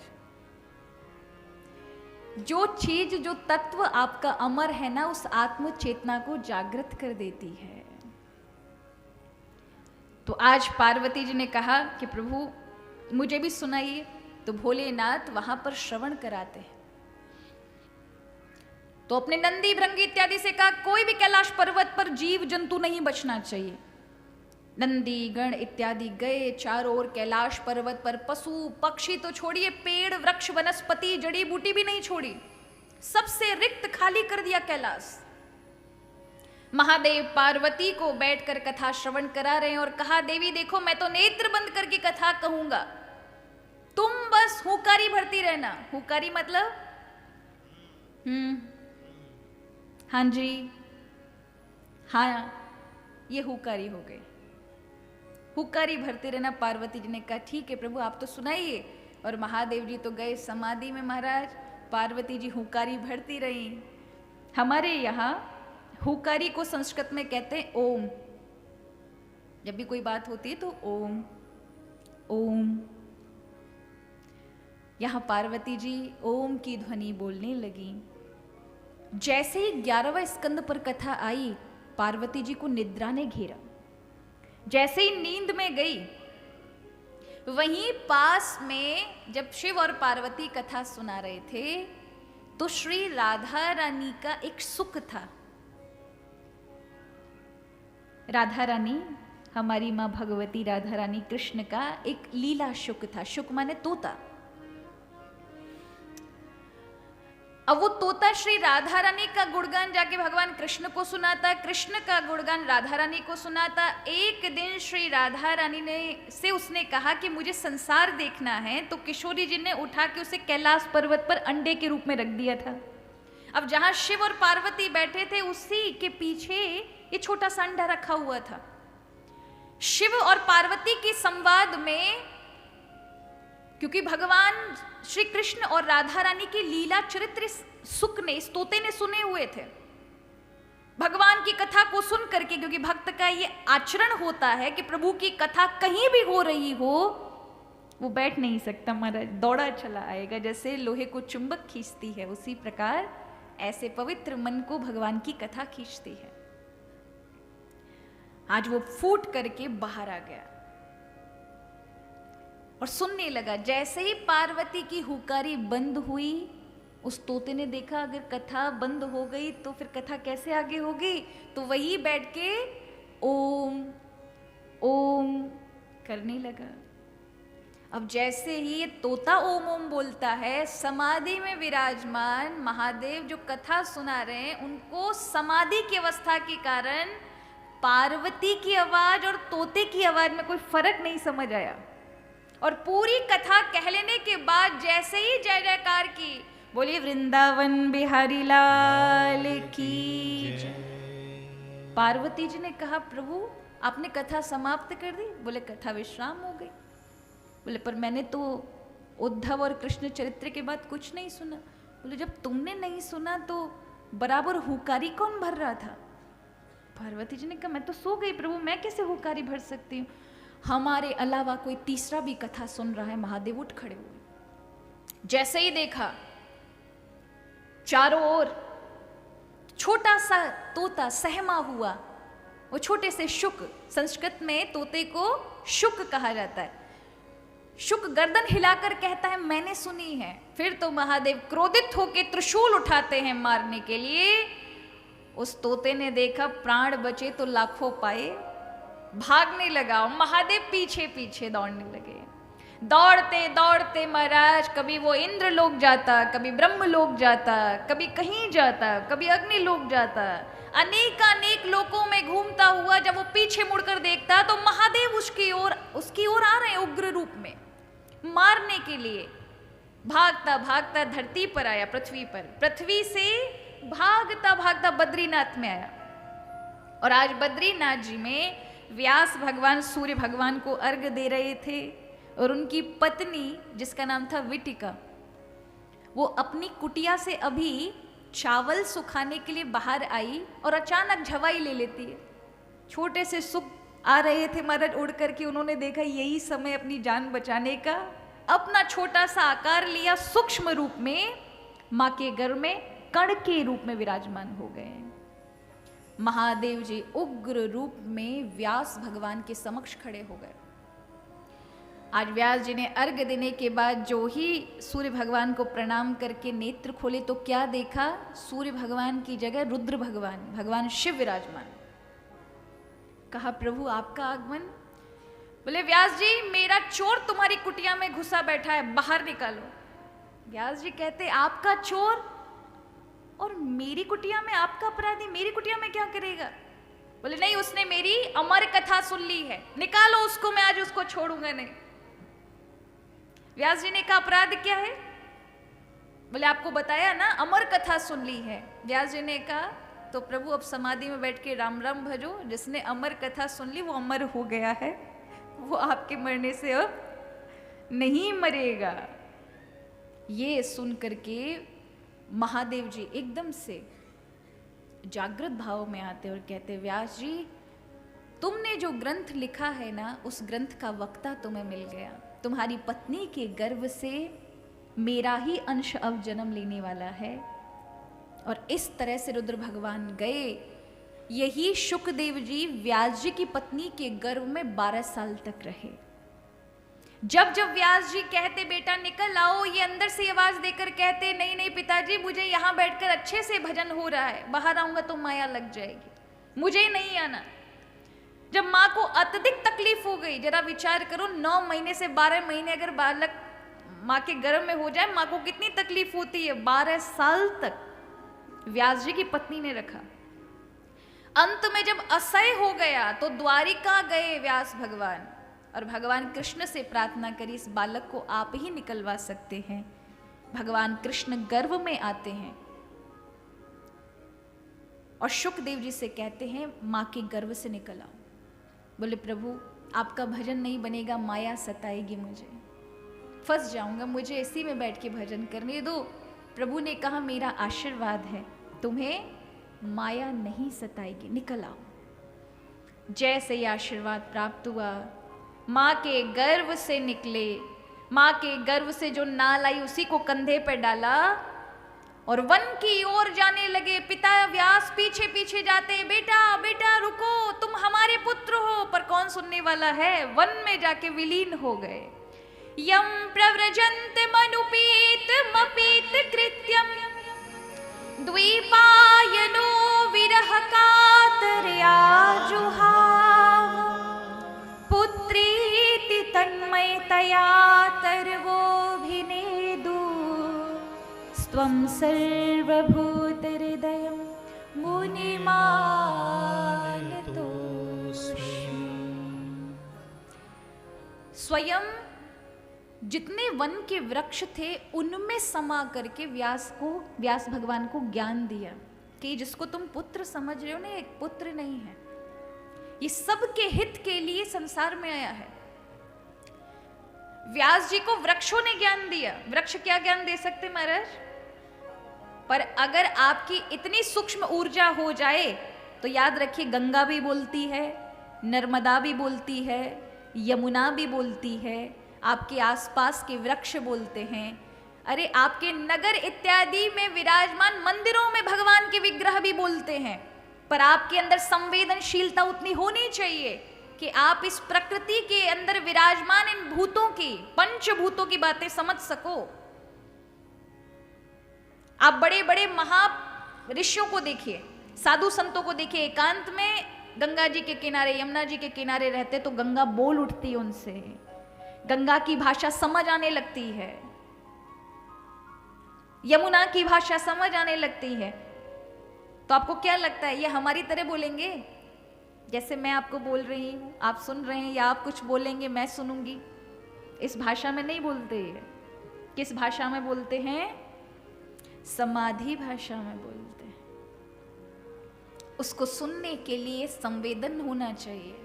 जो चीज, जो तत्व आपका अमर है ना, उस आत्म चेतना को जागृत कर देती है। तो आज पार्वती जी ने कहा कि प्रभु मुझे भी सुनाइए, तो भोलेनाथ वहां पर श्रवण कराते हैं। तो अपने नंदी भृंगी इत्यादि से कहा कोई भी कैलाश पर्वत पर जीव जंतु नहीं बचना चाहिए। नंदी गण इत्यादि गए, चारों ओर कैलाश पर्वत पर पशु पक्षी तो छोड़िए, पेड़ वृक्ष वनस्पति जड़ी बूटी भी नहीं छोड़ी, सबसे रिक्त खाली कर दिया कैलाश। महादेव पार्वती को बैठकर कथा श्रवण करा रहे हैं और कहा देवी देखो मैं तो नेत्र बंद करके कथा कहूंगा, तुम बस हुकारी भरती रहना। हुकारी मतलब हाँ जी, हाँ, ये हुकारी हो गए, हुकारी भरते रहना। पार्वती जी ने कहा ठीक है प्रभु आप तो सुनाइए। और महादेव जी तो गए समाधि में महाराज, पार्वती जी हुकारी भरती रही। हमारे यहाँ हुकारी को संस्कृत में कहते हैं ओम। जब भी कोई बात होती है तो ओम ओम। यहाँ पार्वती जी ओम की ध्वनि बोलने लगी। जैसे ही 11वां स्कंद पर कथा आई, पार्वती जी को निद्रा ने घेरा। जैसे ही नींद में गई, वहीं पास में जब शिव और पार्वती कथा सुना रहे थे तो श्री राधा रानी का एक सुख था। राधा रानी, हमारी माँ भगवती राधा रानी, कृष्ण का एक लीला शुक था। शुक माने तोता। अब वो तोता श्री राधा रानी का गुणगान जाके भगवान कृष्ण को सुनाता, कृष्ण का गुणगान राधा रानी को सुनाता। एक दिन श्री राधा रानी से उसने कहा कि मुझे संसार देखना है, तो किशोरी जी ने उठा के उसे कैलाश पर्वत पर अंडे के रूप में रख दिया था। अब जहां शिव और पार्वती बैठे थे उसी के पीछे ये छोटा सा अंडा रखा हुआ था। शिव और पार्वती के संवाद में, क्योंकि भगवान श्री कृष्ण और राधा रानी की लीला चरित्र सुख ने, इस तोते ने सुने हुए थे। भगवान की कथा को सुन करके, क्योंकि भक्त का ये आचरण होता है कि प्रभु की कथा कहीं भी हो रही हो वो बैठ नहीं सकता, महाराज दौड़ा चला आएगा। जैसे लोहे को चुंबक खींचती है, उसी प्रकार ऐसे पवित्र मन को भगवान की कथा खींचती है। आज वो फूट करके बाहर आ गया और सुनने लगा। जैसे ही पार्वती की हुकारी बंद हुई, उस तोते ने देखा अगर कथा बंद हो गई तो फिर कथा कैसे आगे होगी, तो वही बैठ के ओम ओम करने लगा। अब जैसे ही ये तोता ओम ओम बोलता है, समाधि में विराजमान महादेव जो कथा सुना रहे हैं, उनको समाधि की अवस्था के कारण पार्वती की आवाज और तोते की आवाज में कोई फर्क नहीं समझ आया। और पूरी कथा कह लेने के बाद जैसे ही जय जयकार की, बोलिए वृंदावन बिहारी लाल की जय। पार्वती जी ने कहा प्रभु आपने कथा समाप्त कर दी? बोले कथा विश्राम हो गई। बोले पर मैंने तो उद्धव और कृष्ण चरित्र के बाद कुछ नहीं सुना। बोले जब तुमने नहीं सुना तो बराबर हुकारी कौन भर रहा था? पार्वती जी ने कहा मैं तो सो गई प्रभु, मैं कैसे हुकारी भर सकती हूँ? हमारे अलावा कोई तीसरा भी कथा सुन रहा है। महादेव उठ खड़े हुए। जैसे ही देखा चारों ओर छोटा सा तोता सहमा हुआ, वो छोटे से शुक, संस्कृत में तोते को शुक कहा जाता है। शुक गर्दन हिलाकर कहता है मैंने सुनी है। फिर तो महादेव क्रोधित होकर त्रिशूल उठाते हैं मारने के लिए। उस तोते ने देखा प्राण बचे तो लाखों पाए, भागने लगा। महादेव पीछे पीछे दौड़ने लगे। दौड़ते दौड़ते महाराज कभी वो इंद्र लोक जाता, कभी ब्रह्म लोक जाता, कभी कहीं जाता, कभी अग्नि लोक जाता। अनेक लोकों में घूमता हुआ जब वो पीछे मुड़कर देखता तो महादेव उसकी ओर आ रहे हैं उग्र रूप में मारने के लिए। भागता भागता धरती पर आया, पृथ्वी पर। पृथ्वी से भागता भागता बद्रीनाथ में आया। और आज बद्रीनाथ जी में व्यास भगवान सूर्य भगवान को अर्घ दे रहे थे और उनकी पत्नी जिसका नाम था विटिका, वो अपनी कुटिया से अभी चावल सुखाने के लिए बाहर आई और अचानक झवाई ले लेती है। छोटे से सुख आ रहे थे महाराज उड़ करके, उन्होंने देखा यही समय अपनी जान बचाने का, अपना छोटा सा आकार लिया, सूक्ष्म रूप में मां के घर में कण के रूप में विराजमान हो गए। महादेव जी उग्र रूप में व्यास भगवान के समक्ष खड़े हो गए। आज व्यास जी ने अर्घ देने के बाद जो ही सूर्य भगवान को प्रणाम करके नेत्र खोले तो क्या देखा? सूर्य भगवान की जगह रुद्र भगवान, भगवान शिव विराजमान। कहा प्रभु आपका आगमन? बोले व्यास जी मेरा चोर तुम्हारी कुटिया में घुसा बैठा है, बाहर निकालो। व्यास जी कहते आपका चोर और मेरी कुटिया में आपका अपराधी मेरी कुटिया में क्या करेगा? बोले नहीं, उसने मेरी अमर कथा सुन ली है, निकालो उसको, मैं आज उसको छोड़ूंगा नहीं। व्यास जी ने कहा अपराध क्या है? बोले आपको बताया ना अमर कथा सुन ली है। व्यास जी ने कहा तो प्रभु अब समाधि में बैठ के राम राम भजो, जिसने अमर कथा सुन ली वो अमर हो गया है, वो आपके मरने से अब नहीं मरेगा। ये सुन करके महादेव जी एकदम से जागृत भाव में आते और कहते व्यास जी तुमने जो ग्रंथ लिखा है ना, उस ग्रंथ का वक्ता तुम्हें मिल गया। तुम्हारी पत्नी के गर्भ से मेरा ही अंश अब जन्म लेने वाला है। और इस तरह से रुद्र भगवान गए। यही शुकदेव जी व्यास जी की पत्नी के गर्भ में 12 साल तक रहे। जब जब व्यास जी कहते बेटा निकल आओ, ये अंदर से आवाज देकर कहते नहीं नहीं पिताजी मुझे यहाँ बैठकर अच्छे से भजन हो रहा है, बाहर आऊंगा तो माया लग जाएगी, मुझे नहीं आना। जब माँ को अत्यधिक तकलीफ हो गई, जरा विचार करो 9 महीने से 12 महीने अगर बालक माँ के गर्भ में हो जाए, माँ को कितनी तकलीफ होती है। 12 साल तक व्यास जी की पत्नी ने रखा। अंत में जब असह्य हो गया तो द्वारिका गए व्यास भगवान और भगवान कृष्ण से प्रार्थना करी इस बालक को आप ही निकलवा सकते हैं। भगवान कृष्ण गर्भ में आते हैं और शुकदेव जी से कहते हैं माँ के गर्भ से निकल आओ। बोले प्रभु आपका भजन नहीं बनेगा, माया सताएगी, मुझे फंस जाऊंगा, मुझे इसी में बैठ के भजन करने दो। प्रभु ने कहा मेरा आशीर्वाद है, तुम्हें माया नहीं सताएगी, निकल आओ। जैसे ही आशीर्वाद प्राप्त हुआ, माँ के गर्भ से निकले, माँ के गर्भ से जो नाल आई उसी को कंधे पर डाला और वन की ओर जाने लगे। पिता व्यास पीछे पीछे जाते, बेटा बेटा रुको, तुम हमारे पुत्र हो, पर कौन सुनने वाला है। वन में जाके विलीन हो गए। यम प्रव्रजन्त मनुपीत मपीत कृत्यम द्वीपायनो विरह कातरया जुहाव पुत्रीति तन्मयतया तर्वोऽभिनेदु त्वं सर्वभूतहृदयं मुनिमानतोऽस्मि। स्वयं जितने वन के वृक्ष थे उनमें समा करके व्यास भगवान को ज्ञान दिया कि जिसको तुम पुत्र समझ रहे हो ना, एक पुत्र नहीं है, ये सबके हित के लिए संसार में आया है। व्यास जी को वृक्षों ने ज्ञान दिया। वृक्ष क्या ज्ञान दे सकते महाराज? पर अगर आपकी इतनी सूक्ष्म ऊर्जा हो जाए तो याद रखिए, गंगा भी बोलती है, नर्मदा भी बोलती है, यमुना भी बोलती है, आपके आसपास के वृक्ष बोलते हैं। अरे आपके नगर इत्यादि में विराजमान मंदिरों में भगवान के विग्रह भी बोलते हैं। पर आपके अंदर संवेदनशीलता उतनी होनी चाहिए कि आप इस प्रकृति के अंदर विराजमान इन भूतों की, पंचभूतों की बातें समझ सको। आप बड़े बड़े महा ऋषियों को देखिए, साधु संतों को देखिए, एकांत में गंगा जी के किनारे, यमुना जी के किनारे रहते तो गंगा बोल उठती है उनसे, गंगा की भाषा समझ आने लगती है, यमुना की भाषा समझ आने लगती है। तो आपको क्या लगता है ये हमारी तरह बोलेंगे? जैसे मैं आपको बोल रही हूं, आप सुन रहे हैं, या आप कुछ बोलेंगे मैं सुनूंगी? इस भाषा में नहीं बोलते हैं। किस भाषा में बोलते हैं? समाधि भाषा में बोलते हैं। उसको सुनने के लिए संवेदन होना चाहिए,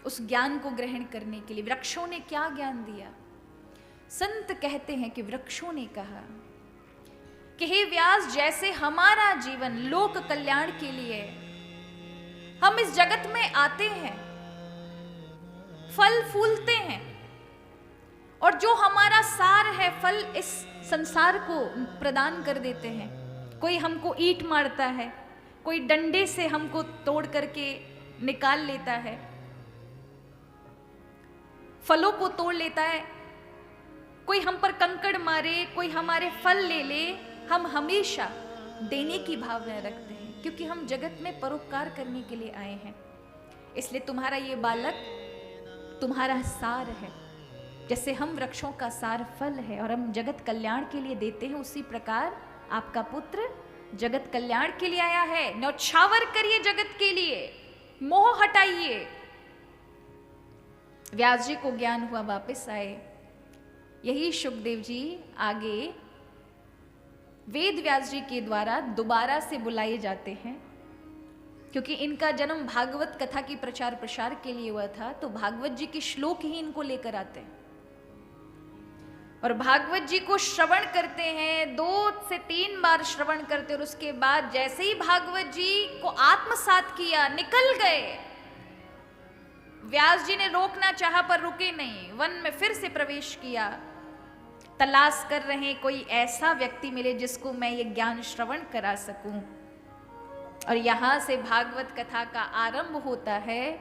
उस ज्ञान को ग्रहण करने के लिए। वृक्षों ने क्या ज्ञान दिया? संत कहते हैं कि वृक्षों ने कहा कि हे व्यास, जैसे हमारा जीवन लोक कल्याण के लिए, हम इस जगत में आते हैं, फल फूलते हैं, और जो हमारा सार है फल इस संसार को प्रदान कर देते हैं। कोई हमको ईंट मारता है, कोई डंडे से हमको तोड़ करके निकाल लेता है, फलों को तोड़ लेता है, कोई हम पर कंकड़ मारे, कोई हमारे फल ले ले, हम हमेशा देने की भावना रखते हैं, क्योंकि हम जगत में परोपकार करने के लिए आए हैं। इसलिए तुम्हारा ये बालक तुम्हारा सार है। जैसे हम वृक्षों का सार फल है और हम जगत कल्याण के लिए देते हैं, उसी प्रकार आपका पुत्र जगत कल्याण के लिए आया है। न्यौछावर करिए जगत के लिए, मोह हटाइए। व्यास जी को ज्ञान हुआ, वापस आए। यही शुकदेव जी आगे वेद व्यास जी के द्वारा दोबारा से बुलाए जाते हैं, क्योंकि इनका जन्म भागवत कथा की प्रचार प्रसार के लिए हुआ था। तो भागवत जी के श्लोक ही इनको लेकर आते हैं और भागवत जी को श्रवण करते हैं, 2 से 3 बार श्रवण करते, और उसके बाद जैसे ही भागवत जी को आत्मसात किया, निकल गए। व्यास जी ने रोकना चाहा पर रुके नहीं, वन में फिर से प्रवेश किया। तलाश कर रहे कोई ऐसा व्यक्ति मिले जिसको मैं ये ज्ञान श्रवण करा सकूं। और यहां से भागवत कथा का आरंभ होता है।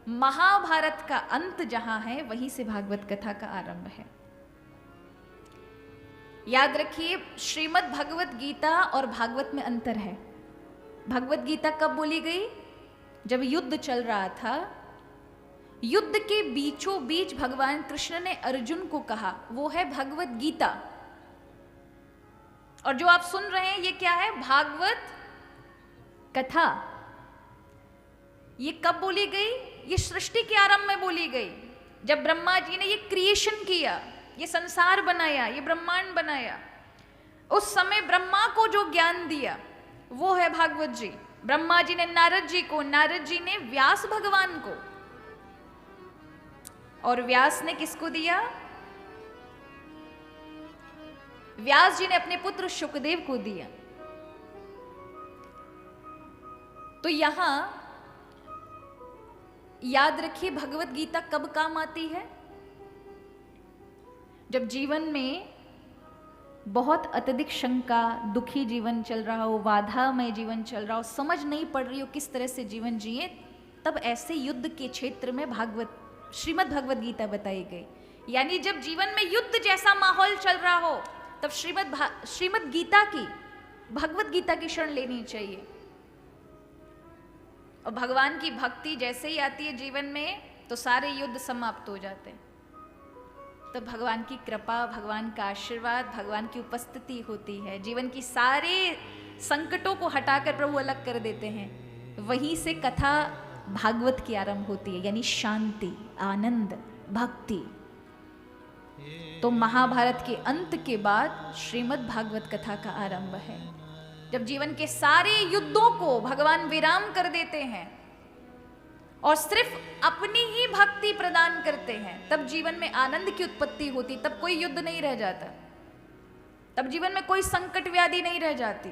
महाभारत का अंत जहां है, वहीं से भागवत कथा का आरंभ है। याद रखिए, श्रीमद् भगवत गीता और भागवत में अंतर है। भगवत गीता कब बोली गई? जब युद्ध चल रहा था। युद्ध के बीचों बीच भगवान कृष्ण ने अर्जुन को कहा, वो है भगवत गीता। और जो आप सुन रहे हैं ये क्या है? भागवत कथा। ये कब बोली गई? ये सृष्टि के आरंभ में बोली गई, जब ब्रह्मा जी ने ये क्रिएशन किया, ये संसार बनाया, ये ब्रह्मांड बनाया। उस समय ब्रह्मा को जो ज्ञान दिया, वो है भागवत जी। ब्रह्मा जी ने नारद जी को, नारद जी ने व्यास भगवान को, और व्यास ने किसको दिया? व्यास जी ने अपने पुत्र शुकदेव को दिया। तो यहां याद रखिए भगवत गीता कब काम आती है? जब जीवन में बहुत अत्यधिक शंका, दुखी जीवन चल रहा हो, बाधा में जीवन चल रहा हो, समझ नहीं पड़ रही हो किस तरह से जीवन जिए, तब ऐसे युद्ध के क्षेत्र में श्रीमद् भगवत गीता बताई गई। यानी जब जीवन में युद्ध जैसा माहौल चल रहा हो, तब श्रीमद् गीता की, भगवत गीता की शरण लेनी चाहिए। और भगवान की भक्ति जैसे ही आती है जीवन में, तो सारे युद्ध समाप्त हो जाते हैं। तो भगवान की कृपा, भगवान का आशीर्वाद, भगवान की उपस्थिति होती है, जीवन की सारे संकटों को हटाकर प्रभु अलग कर देते हैं। वहीं से कथा भागवत की आरंभ होती है, यानी शांति, आनंद, भक्ति। तो महाभारत के अंत के बाद श्रीमद् भागवत कथा का आरंभ है। जब जीवन के सारे युद्धों को भगवान विराम कर देते हैं और सिर्फ अपनी ही भक्ति प्रदान करते हैं, तब जीवन में आनंद की उत्पत्ति होती। तब कोई युद्ध नहीं रह जाता, तब जीवन में कोई संकट व्याधि नहीं रह जाती।